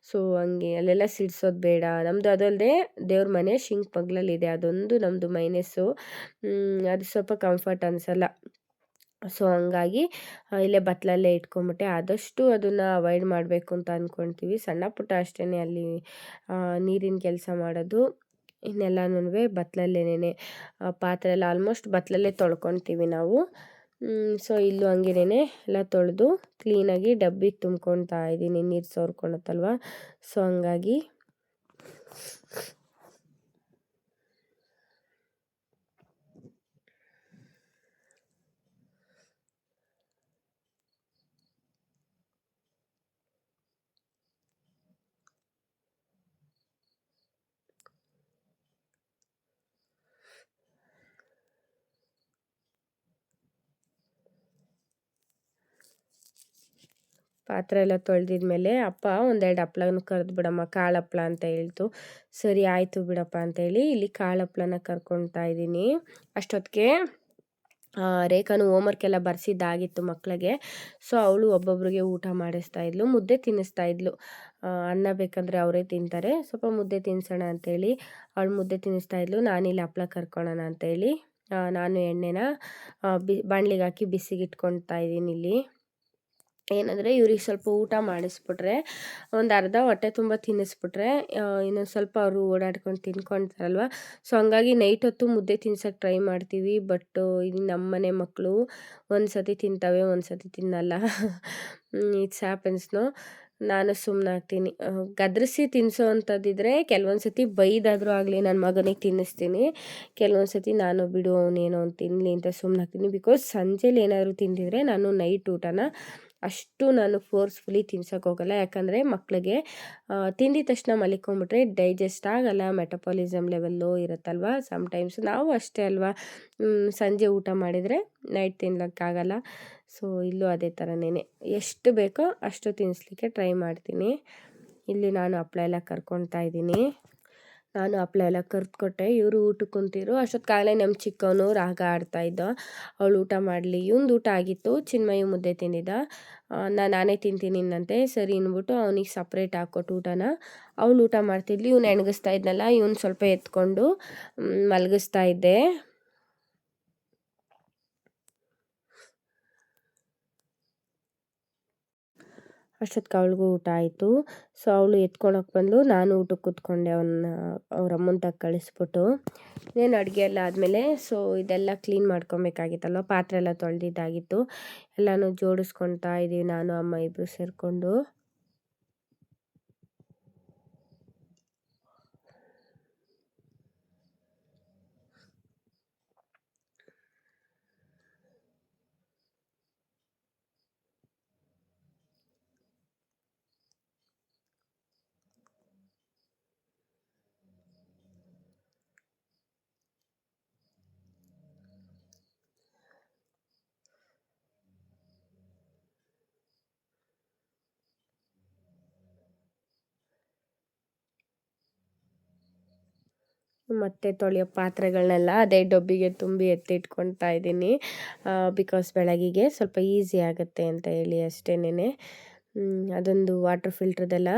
ಸೊ ಹಂಗೆ ಅಲ್ಲೆಲ್ಲ ಸಿಡ್ಸೋದು ಬೇಡ. ನಮ್ಮದು ಅದಲ್ಲದೆ ದೇವ್ರ ಮನೆ ಶಿಂಕ್ ಪಗ್ಲಲ್ಲಿದೆ, ಅದೊಂದು ನಮ್ಮದು ಮೈನಸ್ಸು. ಅದು ಸ್ವಲ್ಪ ಕಂಫರ್ಟ್ ಅನಿಸಲ್ಲ. ಸೊ ಹಂಗಾಗಿ ಇಲ್ಲೇ ಬಟ್ಲಲ್ಲೇ ಇಟ್ಕೊಂಬಿಟ್ಟೆ. ಆದಷ್ಟು ಅದನ್ನು ಅವಾಯ್ಡ್ ಮಾಡಬೇಕು ಅಂತ ಅಂದ್ಕೊಳ್ತೀವಿ. ಸಣ್ಣ ಪುಟ್ಟ ಅಷ್ಟೇ ಅಲ್ಲಿ ನೀರಿನ ಕೆಲಸ ಮಾಡೋದು. ಇನ್ನೆಲ್ಲನೂ ಬಟ್ಲಲ್ಲೇನೆ, ಪಾತ್ರೆ ಎಲ್ಲ ಆಲ್ಮೋಸ್ಟ್ ಬಟ್ಲಲ್ಲೇ ತೊಳ್ಕೊತೀವಿ ನಾವು. ಸೊ ಇಲ್ಲೂ ಹಂಗೇನೆ ಎಲ್ಲ ತೊಳೆದು ಕ್ಲೀನಾಗಿ ಡಬ್ಬಿಗೆ ತುಂಬ್ಕೊತಾ ಇದ್ದೀನಿ, ನೀರು ಸೋರ್ಕೊಳುತ್ತಲ್ವ. ಸೊ ಹಂಗಾಗಿ ಪಾತ್ರೆ ಎಲ್ಲ ತೊಳೆದಿದ್ಮೇಲೆ ಅಪ್ಪ ಒಂದೆರಡು ಹಪ್ಳನ ಕರೆದು ಬಿಡಮ್ಮ, ಕಾಳು ಹಪ್ಳ ಅಂತ ಹೇಳ್ತು. ಸರಿ ಆಯಿತು ಬಿಡಪ್ಪ ಅಂತೇಳಿ ಇಲ್ಲಿ ಕಾಳು ಹಪ್ಳನ ಕರ್ಕೊತಾ ಇದ್ದೀನಿ. ಅಷ್ಟೊತ್ತಿಗೆ ರೇಖಾನು ಹೋಮ್ವರ್ಕ್ ಎಲ್ಲ ಬರ್ಸಿದ್ದಾಗಿತ್ತು ಮಕ್ಕಳಿಗೆ. ಸೊ ಅವಳು ಒಬ್ಬೊಬ್ರಿಗೆ ಊಟ ಮಾಡಿಸ್ತಾ ಇದ್ಲು, ಮುದ್ದೆ ತಿನ್ನಿಸ್ತಾ ಇದ್ಲು. ಅನ್ನ ಬೇಕಂದರೆ ಅವರೇ ತಿಂತಾರೆ, ಸ್ವಲ್ಪ ಮುದ್ದೆ ತಿನ್ನಿಸೋಣ ಅಂತೇಳಿ ಅವಳು ಮುದ್ದೆ ತಿನ್ನಿಸ್ತಾ ಇದ್ಲು. ನಾನಿಲ್ಲಿ ಹಪ್ಳ ಕರ್ಕೊಳ್ಳೋಣ ಅಂತೇಳಿ ನಾನು ಎಣ್ಣೆನ ಬಾಣಲಿಗೆ ಹಾಕಿ ಬಿಸಿಗೆ ಇಟ್ಕೊಳ್ತಾ ಇದ್ದೀನಿ. ಇಲ್ಲಿ ಏನಂದರೆ ಇವ್ರಿಗೆ ಸ್ವಲ್ಪ ಊಟ ಮಾಡಿಸ್ಬಿಟ್ರೆ, ಒಂದು ಅರ್ಧ ಹೊಟ್ಟೆ ತುಂಬ ತಿನ್ನಿಸ್ಬಿಟ್ರೆ ಇನ್ನೊಂದು ಸ್ವಲ್ಪ ಅವರು ಓಡಾಡ್ಕೊಂಡು ತಿನ್ಕೊಳ್ತಾರಲ್ವ. ಸೊ ಹಂಗಾಗಿ ನೈಟ್ ಹೊತ್ತು ಮುದ್ದೆ ತಿನ್ಸೋಕ್ಕೆ ಟ್ರೈ ಮಾಡ್ತೀವಿ. ಬಟ್ ಇದು ನಮ್ಮ ಮನೆ ಮಕ್ಕಳು ಒಂದು ಸತಿ ತಿಂತವೆ, ಒಂದು ಸತಿ ತಿನ್ನಲ್ಲ. ಇಟ್ಸ್ ಹ್ಯಾಪನ್ಸ್ನು. ನಾನು ಸುಮ್ಮನಾಗ್ತೀನಿ. ಗದರಿಸಿ ತಿನ್ನಿಸೋ ಅಂಥದ್ದಿದ್ರೆ ಕೆಲವೊಂದು ಸತಿ ಬೈದಾದರೂ ಆಗಲಿ ನನ್ನ ಮಗನಿಗೆ ತಿನ್ನಿಸ್ತೀನಿ. ಕೆಲವೊಂದು ಸತಿ ನಾನು ಬಿಡು ಅವನೇನೋ ಒಂದು ತಿನ್ನಲಿ ಅಂತ ಸುಮ್ಮನಾಗ್ತೀನಿ. ಬಿಕಾಸ್ ಸಂಜೆಲಿ ಏನಾದರೂ ತಿಂದಿದ್ರೆ ನಾನು ನೈಟ್ ಊಟನ ಅಷ್ಟು ನಾನು ಫೋರ್ಸ್ಫುಲಿ ತಿನ್ಸೋಕೆ ಹೋಗಲ್ಲ. ಯಾಕಂದರೆ ಮಕ್ಕಳಿಗೆ ತಿಂದಿದ ತಕ್ಷಣ ಮಲಿಕೊಂಬಿಟ್ರೆ ಡೈಜೆಸ್ಟ್ ಆಗಲ್ಲ, ಮೆಟಪಾಲಿಸಮ್ ಲೆವೆಲ್ ಲೋ ಇರುತ್ತಲ್ವ. ಸಮ್ಟೈಮ್ಸ್ ನಾವು ಅಷ್ಟೇ ಅಲ್ವಾ, ಸಂಜೆ ಊಟ ಮಾಡಿದರೆ ನೈಟ್ ತಿನ್ಲಿಕ್ಕಾಗಲ್ಲ. ಸೊ ಇಲ್ಲೂ ಅದೇ ಥರನೇ ಎಷ್ಟು ಬೇಕೋ ಅಷ್ಟು ತಿನ್ನಿಸ್ಲಿಕ್ಕೆ ಟ್ರೈ ಮಾಡ್ತೀನಿ. ಇಲ್ಲಿ ನಾನು ಹಪ್ಳ ಎಲ್ಲ ಕರ್ಕೊತಾ ಇದ್ದೀನಿ. ನಾನು ಹಪ್ಳ ಎಲ್ಲ ಕರ್ದುಕೊಟ್ಟೆ, ಇವರು ಊಟಕ್ಕೆ ಕುಂತಿರು. ಅಷ್ಟೊತ್ತಿಗಾಗಲೇ ನಮ್ಮ ಚಿಕ್ಕವನು ರಾಗ ಆಡ್ತಾಯಿದ್ದ. ಅವಳು ಊಟ ಮಾಡಲಿ, ಇವ್ನದು ಊಟ ಆಗಿತ್ತು. ಚಿನ್ಮಯಿ ಮುದ್ದೆ ತಿಂದಿದ್ದ, ನಾನೇ ತಿಂತೀನಿ ಇನ್ನಂತೆ. ಸರಿ ಅಂದ್ಬಿಟ್ಟು ಅವನಿಗೆ ಸಪ್ರೇಟ್ ಹಾಕ್ಕೊಟ್ಟು ಊಟನ ಅವಳು ಊಟ ಮಾಡ್ತಿದ್ಲಿ. ಇವ್ನು ಎಣ್ಗಿಸ್ತಾ ಇದ್ನಲ್ಲ, ಇವ್ನು ಸ್ವಲ್ಪ ಎತ್ಕೊಂಡು ಮಲಗಿಸ್ತಾ ಇದ್ದೆ. ಅಷ್ಟೊತ್ತಿಗೆ ಅವಳಿಗೂ ಊಟ ಆಯಿತು. ಸೊ ಅವಳು ಎತ್ಕೊಳಕ್ಕೆ ಬಂದು ನಾನು ಊಟಕ್ಕೆ ಕೂತ್ಕೊಂಡೆ. ಅವ್ರ ಅಮ್ಮನ ತಗ ಕಳಿಸ್ಬಿಟ್ಟು ಇನ್ನೇನು ಅಡುಗೆ ಎಲ್ಲ ಆದಮೇಲೆ ಸೊ ಇದೆಲ್ಲ ಕ್ಲೀನ್ ಮಾಡ್ಕೊಬೇಕಾಗಿತ್ತಲ್ವ, ಪಾತ್ರೆ ಎಲ್ಲ ತೊಳೆದಿದ್ದಾಗಿತ್ತು. ಎಲ್ಲನೂ ಜೋಡಿಸ್ಕೊತಾ ಇದ್ದೀವಿ ನಾನು ಅಮ್ಮ ಇಬ್ಬರು ಸೇರಿಕೊಂಡು. ಮತ್ತು ತೊಳೆಯೋ ಪಾತ್ರೆಗಳನ್ನೆಲ್ಲ ಅದೇ ಡಬ್ಬಿಗೆ ತುಂಬಿ ಎತ್ತಿಟ್ಕೊತಾ ಇದ್ದೀನಿ. ಬಿಕಾಸ್ ಬೆಳಗಿಗೆ ಸ್ವಲ್ಪ ಈಸಿ ಆಗುತ್ತೆ ಅಂತ ಹೇಳಿ ಅಷ್ಟೇನೆ. ಅದೊಂದು ವಾಟರ್ ಫಿಲ್ಟ್ರದೆಲ್ಲ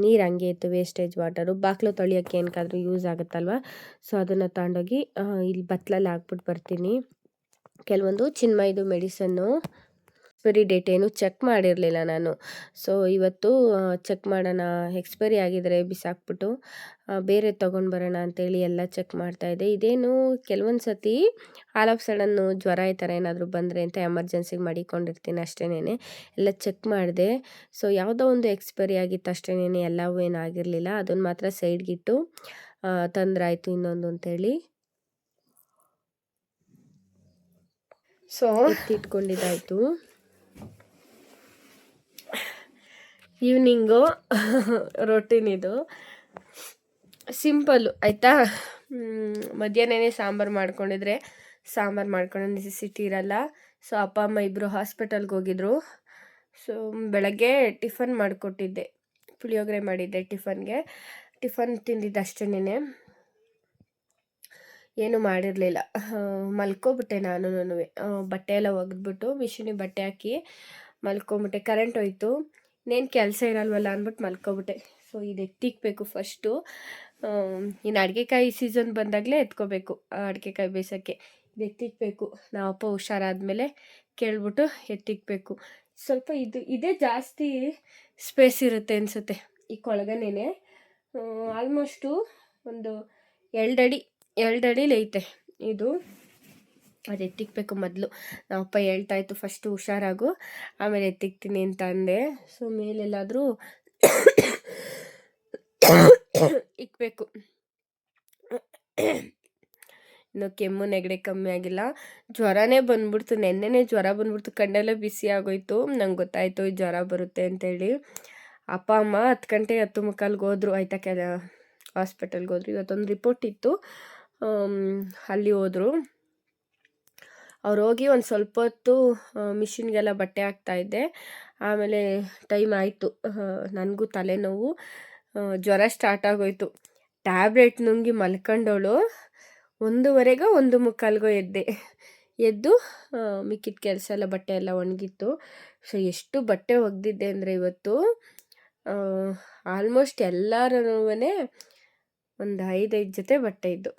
ನೀರು ಹಂಗೆ ಇತ್ತು, ವೇಸ್ಟೇಜ್ ವಾಟರು. ಬಾಗಿಲು ತೊಳೆಯೋಕ್ಕೆ ಏನಕ್ಕಾದ್ರೂ ಯೂಸ್ ಆಗುತ್ತಲ್ವ. ಸೊ ಅದನ್ನು ತಗೊಂಡೋಗಿ ಇಲ್ಲಿ ಬತ್ತಲಲ್ಲಿ ಹಾಕ್ಬಿಟ್ಟು ಬರ್ತೀನಿ. ಕೆಲವೊಂದು ಚಿನ್ಮಯ್ದು ಮೆಡಿಸನ್ನು ಎಕ್ಸ್ಪೈರಿ ಡೇಟ್ ಏನು ಚೆಕ್ ಮಾಡಿರಲಿಲ್ಲ ನಾನು. ಸೊ ಇವತ್ತು ಚೆಕ್ ಮಾಡೋಣ, ಎಕ್ಸ್ಪೈರಿ ಆಗಿದರೆ ಬಿಸಾಕ್ಬಿಟ್ಟು ಬೇರೆ ತೊಗೊಂಡು ಬರೋಣ ಅಂತೇಳಿ ಎಲ್ಲ ಚೆಕ್ ಮಾಡ್ತಾಯಿದ್ದೆ. ಇದೇನು ಕೆಲವೊಂದು ಸತಿ ಆಲ್ ಆಫ್ ಸಡನ್ನು ಜ್ವರ ಈ ಥರ ಏನಾದರೂ ಬಂದರೆ ಅಂತ ಎಮರ್ಜೆನ್ಸಿಗೆ ಮಡಿಕೊಂಡಿರ್ತೀನಿ ಅಷ್ಟೇನೆ. ಎಲ್ಲ ಚೆಕ್ ಮಾಡಿದೆ. ಸೊ ಯಾವುದೋ ಒಂದು ಎಕ್ಸ್ಪೈರಿ ಆಗಿತ್ತು ಅಷ್ಟೇನೆ, ಎಲ್ಲವೂ ಏನಾಗಿರಲಿಲ್ಲ. ಅದನ್ನು ಮಾತ್ರ ಸೈಡ್ಗಿಟ್ಟು ತೊಂದರೆ ಆಯಿತು ಇನ್ನೊಂದು ಅಂತೇಳಿ ಸೊ ಎತ್ತಿಟ್ಕೊಂಡಿದ್ದಾಯಿತು. ಈವ್ನಿಂಗು ರೊಟೀನ್ ಇದು ಸಿಂಪಲ್ಲು ಆಯಿತಾ. ಮಧ್ಯಾಹ್ನನೇ ಸಾಂಬಾರು ಮಾಡ್ಕೊಂಡಿದ್ರೆ ಸಾಂಬಾರು ಮಾಡ್ಕೊಳ್ಳೋ ನೆಸೆಸಿಟಿ ಇರಲ್ಲ. ಸೊ ಅಪ್ಪ ಅಮ್ಮ ಇಬ್ಬರು ಹಾಸ್ಪಿಟಲ್ಗೆ ಹೋಗಿದ್ರು. ಸೊ ಬೆಳಗ್ಗೆ ಟಿಫನ್ ಮಾಡಿಕೊಟ್ಟಿದ್ದೆ, ಪುಳಿಯೋಗರೆ ಮಾಡಿದ್ದೆ. ಟಿಫನ್ ತಿಂದಿದ್ದು ಅಷ್ಟೇನೆ, ಏನು ಮಾಡಿರಲಿಲ್ಲ. ಮಲ್ಕೊಬಿಟ್ಟೆ ನಾನು. ಬಟ್ಟೆ ಎಲ್ಲ ಒಗೆದ್ಬಿಟ್ಟು ಮಿಷಿನಿಗೆ ಬಟ್ಟೆ ಹಾಕಿ ಮಲ್ಕೊಂಬಿಟ್ಟೆ. ಕರೆಂಟ್ ಹೋಯ್ತು, ಇನ್ನೇನು ಕೆಲಸ ಇರಲ್ವಲ್ಲ ಅಂದ್ಬಿಟ್ಟು ಮಲ್ಕೊಬಿಟ್ಟೆ. ಸೊ ಇದು ಎತ್ತಿಕ್ಬೇಕು ಫಸ್ಟು. ಇನ್ನು ಅಡುಗೆಕಾಯಿ ಸೀಸನ್ ಬಂದಾಗಲೇ ಎತ್ಕೋಬೇಕು ಅಡುಗೆಕಾಯಿ ಬೇಯಿಸೋಕ್ಕೆ. ಇದು ಎತ್ತಿಕ್ಬೇಕು. ನಾವಪ್ಪ ಹುಷಾರಾದ್ಮೇಲೆ ಕೇಳ್ಬಿಟ್ಟು ಎತ್ತಿಕ್ಬೇಕು. ಸ್ವಲ್ಪ ಇದೇ ಜಾಸ್ತಿ ಸ್ಪೇಸ್ ಇರುತ್ತೆ ಅನಿಸುತ್ತೆ ಈ ಕೊಳಗನೇನೆ. ಆಲ್ಮೋಸ್ಟು ಒಂದು 2 ಅಡಿಲಿ ಐತೆ ಇದು. ಅದು ಎತ್ತಿಕ್ಬೇಕು ಮೊದಲು. ನಾವಪ್ಪ ಹೇಳ್ತಾಯಿತ್ತು ಫಸ್ಟು ಹುಷಾರಾಗು ಆಮೇಲೆ ಎತ್ತಿಕ್ತೀನಿ ಅಂತ ಅಂದೆ. ಸೊ ಮೇಲೆಲ್ಲಾದರೂ ಇಕ್ಬೇಕು. ಇನ್ನು ಕೆಮ್ಮು ನೆಗಡಿ ಕಮ್ಮಿ ಆಗಿಲ್ಲ, ಜ್ವರನೇ ಬಂದ್ಬಿಡ್ತು. ನೆನ್ನೆನೇ ಜ್ವರ ಬಂದ್ಬಿಡ್ತು, ಕಣ್ಣೆಲ್ಲ ಬಿಸಿ ಆಗೋಯ್ತು. ನಂಗೆ ಗೊತ್ತಾಯಿತು ಈ ಜ್ವರ ಬರುತ್ತೆ ಅಂತೇಳಿ. ಅಪ್ಪ ಅಮ್ಮ 10 ಗಂಟೆ 10:45 ಹೋದ್ರು ಆಯಿತಾ, ಹಾಸ್ಪಿಟಲ್ಗೆ ಹೋದ್ರು. ಇವತ್ತೊಂದು ರಿಪೋರ್ಟ್ ಇತ್ತು, ಅಲ್ಲಿ ಹೋದರು. ಅವ್ರು ಹೋಗಿ ಒಂದು ಸ್ವಲ್ಪ ಹೊತ್ತು ಮಿಷಿನ್ಗೆಲ್ಲ ಬಟ್ಟೆ ಹಾಕ್ತಾಯಿದ್ದೆ. ಆಮೇಲೆ ಟೈಮ್ ಆಯಿತು, ನನಗೂ ತಲೆನೋವು, ಜ್ವರ ಸ್ಟಾರ್ಟ್ ಆಗೋಯ್ತು. ಟ್ಯಾಬ್ಲೆಟ್ ನುಂಗಿ ಮಲ್ಕೊಂಡವಳು 1:15ಗೋ 1:45ಗೋ ಎದ್ದು ಮಿಕ್ಕಿದ ಕೆಲಸ ಎಲ್ಲ ಬಟ್ಟೆ ಎಲ್ಲ ಒಣಗಿತ್ತು. ಸೊ ಎಷ್ಟು ಬಟ್ಟೆ ಒಗೆದಿದ್ದೆ ಅಂದರೆ ಇವತ್ತು ಆಲ್ಮೋಸ್ಟ್ ಎಲ್ಲರೂ ಒಂದು 5 ಜೊತೆ ಬಟ್ಟೆ ಇದ್ದು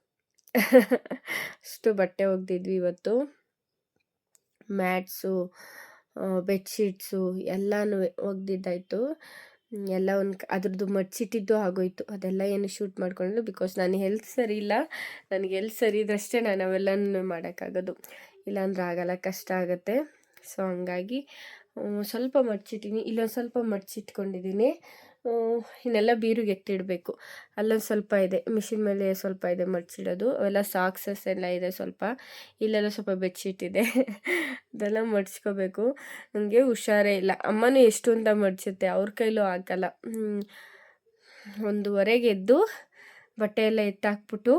ಅಷ್ಟು ಬಟ್ಟೆ ಒಗೆದಿದ್ವಿ ಇವತ್ತು. ಮ್ಯಾಟ್ಸು, ಬೆಡ್ಶೀಟ್ಸು ಎಲ್ಲನೂ ಒಗೆದಿದ್ದಾಯಿತು. ಎಲ್ಲ ಅದ್ರದ್ದು ಮಡ್ಚಿಟ್ಟಿದ್ದು ಆಗೋಯ್ತು. ಅದೆಲ್ಲ ಏನು ಶೂಟ್ ಮಾಡ್ಕೊಂಡಿಲ್ಲ, ಬಿಕಾಸ್ ನಾನು ಹೆಲ್ತ್ ಸರಿ ಇಲ್ಲ. ನನಗೆ ಹೆಲ್ತ್ ಸರಿ ಇದ್ದಷ್ಟೇ ನಾನು ಅವೆಲ್ಲನೂ ಮಾಡೋಕ್ಕಾಗೋದು, ಇಲ್ಲಾಂದ್ರೆ ಆಗಲ್ಲ, ಕಷ್ಟ ಆಗುತ್ತೆ. ಸೊ ಹಂಗಾಗಿ ಸ್ವಲ್ಪ ಮಡ್ಚಿಟ್ಟಿನಿ, ಇಲ್ಲೊಂದು ಸ್ವಲ್ಪ ಮಡ್ಚಿಟ್ಕೊಂಡಿದ್ದೀನಿ. ಇನ್ನೆಲ್ಲ ಬೀರುಗೆ ಎತ್ತಿಡಬೇಕು. ಅಲ್ಲೊಂದು ಸ್ವಲ್ಪ ಇದೆ, ಮಿಷಿನ್ ಮೇಲೆ ಸ್ವಲ್ಪ ಇದೆ ಮಡ್ಚಿಡೋದು. ಅವೆಲ್ಲ ಸಾಕ್ಸಸ್ ಎಲ್ಲ ಇದೆ ಸ್ವಲ್ಪ. ಇಲ್ಲೆಲ್ಲ ಸ್ವಲ್ಪ ಬೆಡ್ಶೀಟ್ ಇದೆ ಅದೆಲ್ಲ ಮಡ್ಚ್ಕೋಬೇಕು. ನನಗೆ ಹುಷಾರೇ ಇಲ್ಲ. ಅಮ್ಮನೂ ಎಷ್ಟು ಅಂತ ಮಡ್ಚುತ್ತೆ, ಅವ್ರ ಕೈಲೂ ಆಗಲ್ಲ. 1:15ಗೆ ಎದ್ದು ಬಟ್ಟೆ ಎಲ್ಲ ಎತ್ತಾಕ್ಬಿಟ್ಟು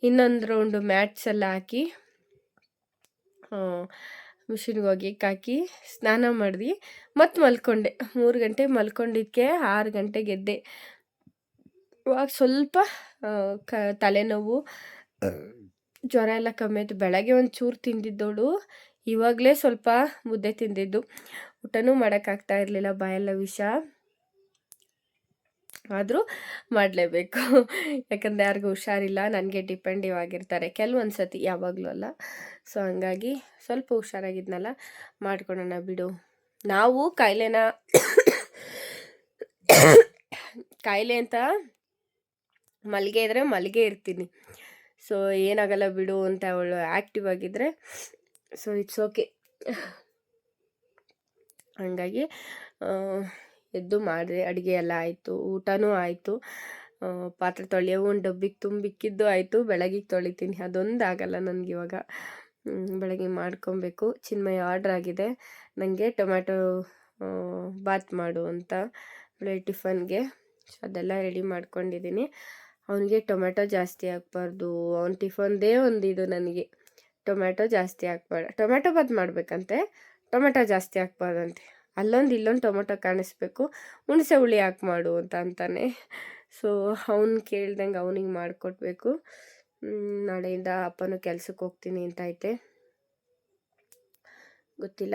ಇನ್ನೊಂದು ರೌಂಡು ಮ್ಯಾಟ್ಸ್ ಎಲ್ಲ ಹಾಕಿ ಮಿಷಿನ್ಗೆ ಹಾಕಿ ಸ್ನಾನ ಮಾಡಿದ್ವಿ, ಮತ್ತು ಮಲ್ಕೊಂಡೆ. 3 ಗಂಟೆ ಮಲ್ಕೊಂಡಿದ್ದಕ್ಕೆ 6 ಗಂಟೆಗೆ ಎದ್ದೆ. ಇವಾಗ ಸ್ವಲ್ಪ ತಲೆನೋವು, ಜ್ವರ ಎಲ್ಲ ಕಮ್ಮಿ ಆಯಿತು. ಬೆಳಗ್ಗೆ ಒಂಚೂರು ತಿಂದಿದ್ದವಳು ಇವಾಗಲೇ ಸ್ವಲ್ಪ ಮುದ್ದೆ ತಿಂದಿದ್ದು. ಊಟನೂ ಮಾಡೋಕ್ಕಾಗ್ತಾ ಇರಲಿಲ್ಲ, ಬಾಯೆಲ್ಲ ವಿಷ. ಆದರೂ ಮಾಡಲೇಬೇಕು, ಯಾಕಂದರೆ ಯಾರಿಗೂ ಹುಷಾರಿಲ್ಲ, ನನಗೆ ಡಿಪೆಂಡಿವ್ ಆಗಿರ್ತಾರೆ ಕೆಲವೊಂದು ಸತಿ, ಯಾವಾಗಲೂ ಅಲ್ಲ. ಸೊ ಹಂಗಾಗಿ ಸ್ವಲ್ಪ ಹುಷಾರಾಗಿದ್ನಲ್ಲ, ಮಾಡ್ಕೊಳೋಣ ಬಿಡು. ನಾವು ಕಾಯಿಲೆ ಅಂತ ಮಲ್ಲಿಗೆ ಇದ್ದರೆ ಮಲ್ಲಿಗೆ ಇರ್ತೀನಿ. ಸೊ ಏನಾಗಲ್ಲ ಬಿಡು ಅಂತ ಅವಳು ಆ್ಯಕ್ಟಿವ್ ಆಗಿದ್ದರೆ ಸೊ ಇಟ್ಸ್ ಓಕೆ. ಹಂಗಾಗಿ ಎದ್ದು ಮಾಡಿದೆ, ಅಡುಗೆ ಎಲ್ಲ ಆಯಿತು, ಊಟನೂ ಆಯಿತು. ಪಾತ್ರೆ ತೊಳೆಯೋ ಒಂದು ಡಬ್ಬಿಗೆ ತುಂಬಿಕ್ಕಿದ್ದು ಆಯಿತು, ಬೆಳಗಿಗೆ ತೊಳಿತೀನಿ. ಅದೊಂದು ಆಗಲ್ಲ ನನಗೆ ಇವಾಗ. ಬೆಳಗ್ಗೆ ಮಾಡ್ಕೊಬೇಕು. ಚಿನ್ಮಯ ಆರ್ಡ್ರ್ ಆಗಿದೆ ನನಗೆ ಟೊಮ್ಯಾಟೊ ಬಾತ್ ಮಾಡು ಅಂತ, ಒಳ್ಳೆ ಟಿಫನ್ಗೆ. ಸೊ ಅದೆಲ್ಲ ರೆಡಿ ಮಾಡ್ಕೊಂಡಿದ್ದೀನಿ. ಅವನಿಗೆ ಟೊಮ್ಯಾಟೊ ಜಾಸ್ತಿ ಹಾಕ್ಬಾರ್ದು, ಅವ್ನ ಟಿಫನ್ದೇ ಒಂದು ಇದು ನನಗೆ, ಟೊಮ್ಯಾಟೊ ಜಾಸ್ತಿ ಹಾಕ್ಬಾರ್ದು. ಟೊಮ್ಯಾಟೊ ಬಾತ್ ಮಾಡಬೇಕಂತೆ, ಟೊಮೆಟೊ ಜಾಸ್ತಿ ಹಾಕ್ಬಾರ್ದಂತೆ. ಅಲ್ಲೊಂದು ಇಲ್ಲೊಂದು ಟೊಮೊಟೊ ಕಾಣಿಸ್ಬೇಕು, ಹುಣಸೆ ಹುಳಿ ಹಾಕಿ ಮಾಡು ಅಂತಾನೆ. ಸೊ ಅವ್ನು ಕೇಳ್ದಂಗೆ ಅವನಿಗೆ ಮಾಡಿಕೊಡ್ಬೇಕು. ನಾಳೆಯಿಂದ ಅಪ್ಪನೂ ಕೆಲ್ಸಕ್ಕೆ ಹೋಗ್ತೀನಿ ಅಂತ ಐತೆ, ಗೊತ್ತಿಲ್ಲ.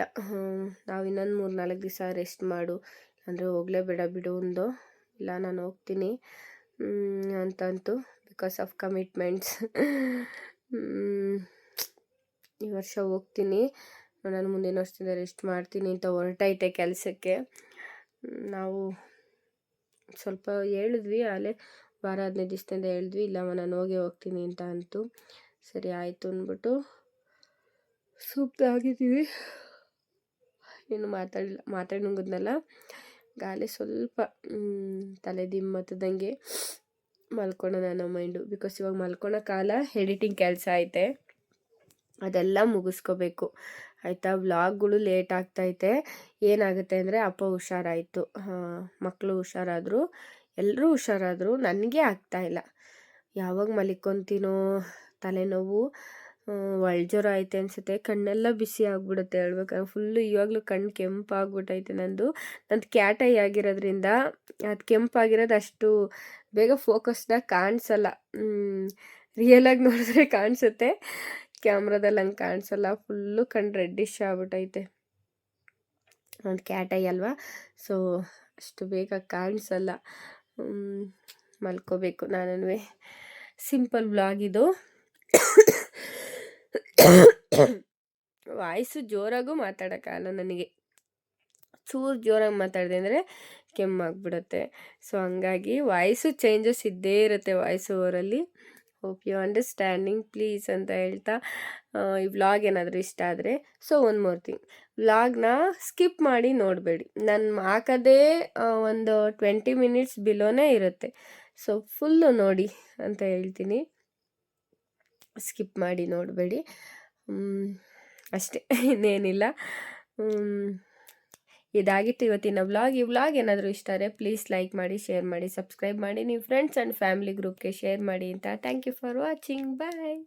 ನಾವು ಇನ್ನೊಂದು 3-4 ದಿವಸ ರೆಸ್ಟ್ ಮಾಡು, ಅಂದರೆ ಹೋಗಲೇಬೇಡ ಬಿಡು ಒಂದು, ಇಲ್ಲ ನಾನು ಹೋಗ್ತೀನಿ ಅಂತಂತು, ಬಿಕಾಸ್ ಆಫ್ ಕಮಿಟ್ಮೆಂಟ್ಸ್. ಈ ವರ್ಷ ಹೋಗ್ತೀನಿ ನಾನು, ಮುಂದಿನ ವರ್ಷದಿಂದ ರೆಸ್ಟ್ ಮಾಡ್ತೀನಿ ಅಂತ ಹೊರಟೈತೆ ಕೆಲಸಕ್ಕೆ. ನಾವು ಸ್ವಲ್ಪ ಹೇಳಿದ್ವಿ, ಅಲ್ಲೇ ವಾರ 15 ದಿವಸದಿಂದ ಹೇಳಿದ್ವಿ, ಇಲ್ಲಮ್ಮ ನಾನು ಹೋಗ್ತೀನಿ ಅಂತ ಅಂತು. ಸರಿ ಆಯಿತು ಅಂದ್ಬಿಟ್ಟು ಆಗಿದ್ದೀವಿ. ಏನು ಮಾತಾಡಿ ನುಂಗಿದ್ನಲ್ಲ, ಗಾಳಿ ಸ್ವಲ್ಪ ತಲೆ ದಿಮ್ಮತ್ತದಂಗೆ ಮಲ್ಕೊಳ್ಳೋಣ ಅನ್ನೋ ಮೈಂಡು. ಬಿಕಾಸ್ ಇವಾಗ ಮಲ್ಕೊಳ್ಳೋ ಕಾಲ, ಎಡಿಟಿಂಗ್ ಕೆಲಸ ಐತೆ, ಅದೆಲ್ಲ ಮುಗಿಸ್ಕೋಬೇಕು ಆಯಿತಾ. ವ್ಲಾಗ್ಗಳು ಲೇಟ್ ಆಗ್ತೈತೆ. ಏನಾಗುತ್ತೆ ಅಂದರೆ ಅಪ್ಪ ಹುಷಾರಾಯಿತು, ಮಕ್ಕಳು ಹುಷಾರಾದರು, ಎಲ್ಲರೂ ಹುಷಾರಾದರು, ನನಗೆ ಆಗ್ತಾಯಿಲ್ಲ. ಯಾವಾಗ ಮಲಿಕೊಂತೀನೋ ತಲೆನೋವು, ಒಳ್ಜ್ವರ ಐತೆ ಅನಿಸುತ್ತೆ, ಕಣ್ಣೆಲ್ಲ ಬಿಸಿ ಆಗಿಬಿಡುತ್ತೆ ಹೇಳ್ಬೇಕಾದ್ರೆ. ಫುಲ್ಲು ಇವಾಗಲೂ ಕಣ್ಣು ಕೆಂಪಾಗ್ಬಿಟ್ಟೈತೆ. ನಂದು ಕ್ಯಾಟ್ ಐ ಆಗಿರೋದ್ರಿಂದ ಅದು ಕೆಂಪಾಗಿರೋದು ಅಷ್ಟು ಬೇಗ ಫೋಕಸ್ಡಾಗಿ ಕಾಣಿಸಲ್ಲ. ರಿಯಲಾಗಿ ನೋಡಿದ್ರೆ ಕಾಣಿಸುತ್ತೆ, ಕ್ಯಾಮ್ರಾದಲ್ಲಿ ಹಂಗೆ ಕಾಣಿಸಲ್ಲ. ಫುಲ್ಲು ಕಣ್ಣು ರೆಡ್ಡಿಶ್ ಆಗ್ಬಿಟ್ಟೈತೆ. ಒಂದು ಕ್ಯಾಟ್ ಐ ಅಲ್ವಾ, ಸೊ ಅಷ್ಟು ಬೇಗ ಕಾಣಿಸಲ್ಲ. ಮಲ್ಕೋಬೇಕು ನಾನು. ಸಿಂಪಲ್ ವ್ಲಾಗ್ ಇದು. ವಾಯ್ಸು ಜೋರಾಗೂ ಮಾತಾಡೋಕ್ಕಾಗಲ್ಲ ನನಗೆ, ಚೂರು ಜೋರಾಗಿ ಮಾತಾಡಿದೆ ಅಂದರೆ ಕೆಮ್ಮಾಗ್ಬಿಡುತ್ತೆ. ಸೊ ಹಂಗಾಗಿ ವಾಯ್ಸು ಚೇಂಜಸ್ ಇದ್ದೇ ಇರುತ್ತೆ ವಾಯ್ಸ್ ಓವರಲ್ಲಿ. ಹೋಪ್ ಯು ಅಂಡರ್ಸ್ಟ್ಯಾಂಡಿಂಗ್ ಪ್ಲೀಸ್ ಅಂತ ಹೇಳ್ತಾ, ಈ ವ್ಲಾಗ್ ಏನಾದರೂ ಇಷ್ಟ ಆದರೆ, ಸೊ ಒನ್ ಮೋರ್ ಥಿಂಗ್, ವ್ಲಾಗ್ನ ಸ್ಕಿಪ್ ಮಾಡಿ ನೋಡಬೇಡಿ. ನಾನು ಹಾಕೋದೇ ಒಂದು 20 ಮಿನಿಟ್ಸ್ ಬಿಲೋನೇ ಇರುತ್ತೆ. ಸೊ ಫುಲ್ಲು ನೋಡಿ ಅಂತ ಹೇಳ್ತೀನಿ, ಸ್ಕಿಪ್ ಮಾಡಿ ನೋಡಬೇಡಿ ಅಷ್ಟೇ, ಇನ್ನೇನಿಲ್ಲ. ಇದಾಗಿತ್ತು ಇವತ್ತಿನ ವ್ಲಾಗ್. ಈ ವ್ಲಾಗ್ ಏನಾದರೂ ಇಷ್ಟ ಆದರೆ ಪ್ಲೀಸ್ ಲೈಕ್ ಮಾಡಿ, ಶೇರ್ ಮಾಡಿ, ಸಬ್ಸ್ಕ್ರೈಬ್ ಮಾಡಿ, ನೀವು ಫ್ರೆಂಡ್ಸ್ ಆ್ಯಂಡ್ ಫ್ಯಾಮಿಲಿ ಗ್ರೂಪ್ಗೆ ಶೇರ್ ಮಾಡಿ ಅಂತ. Thank you for watching, bye.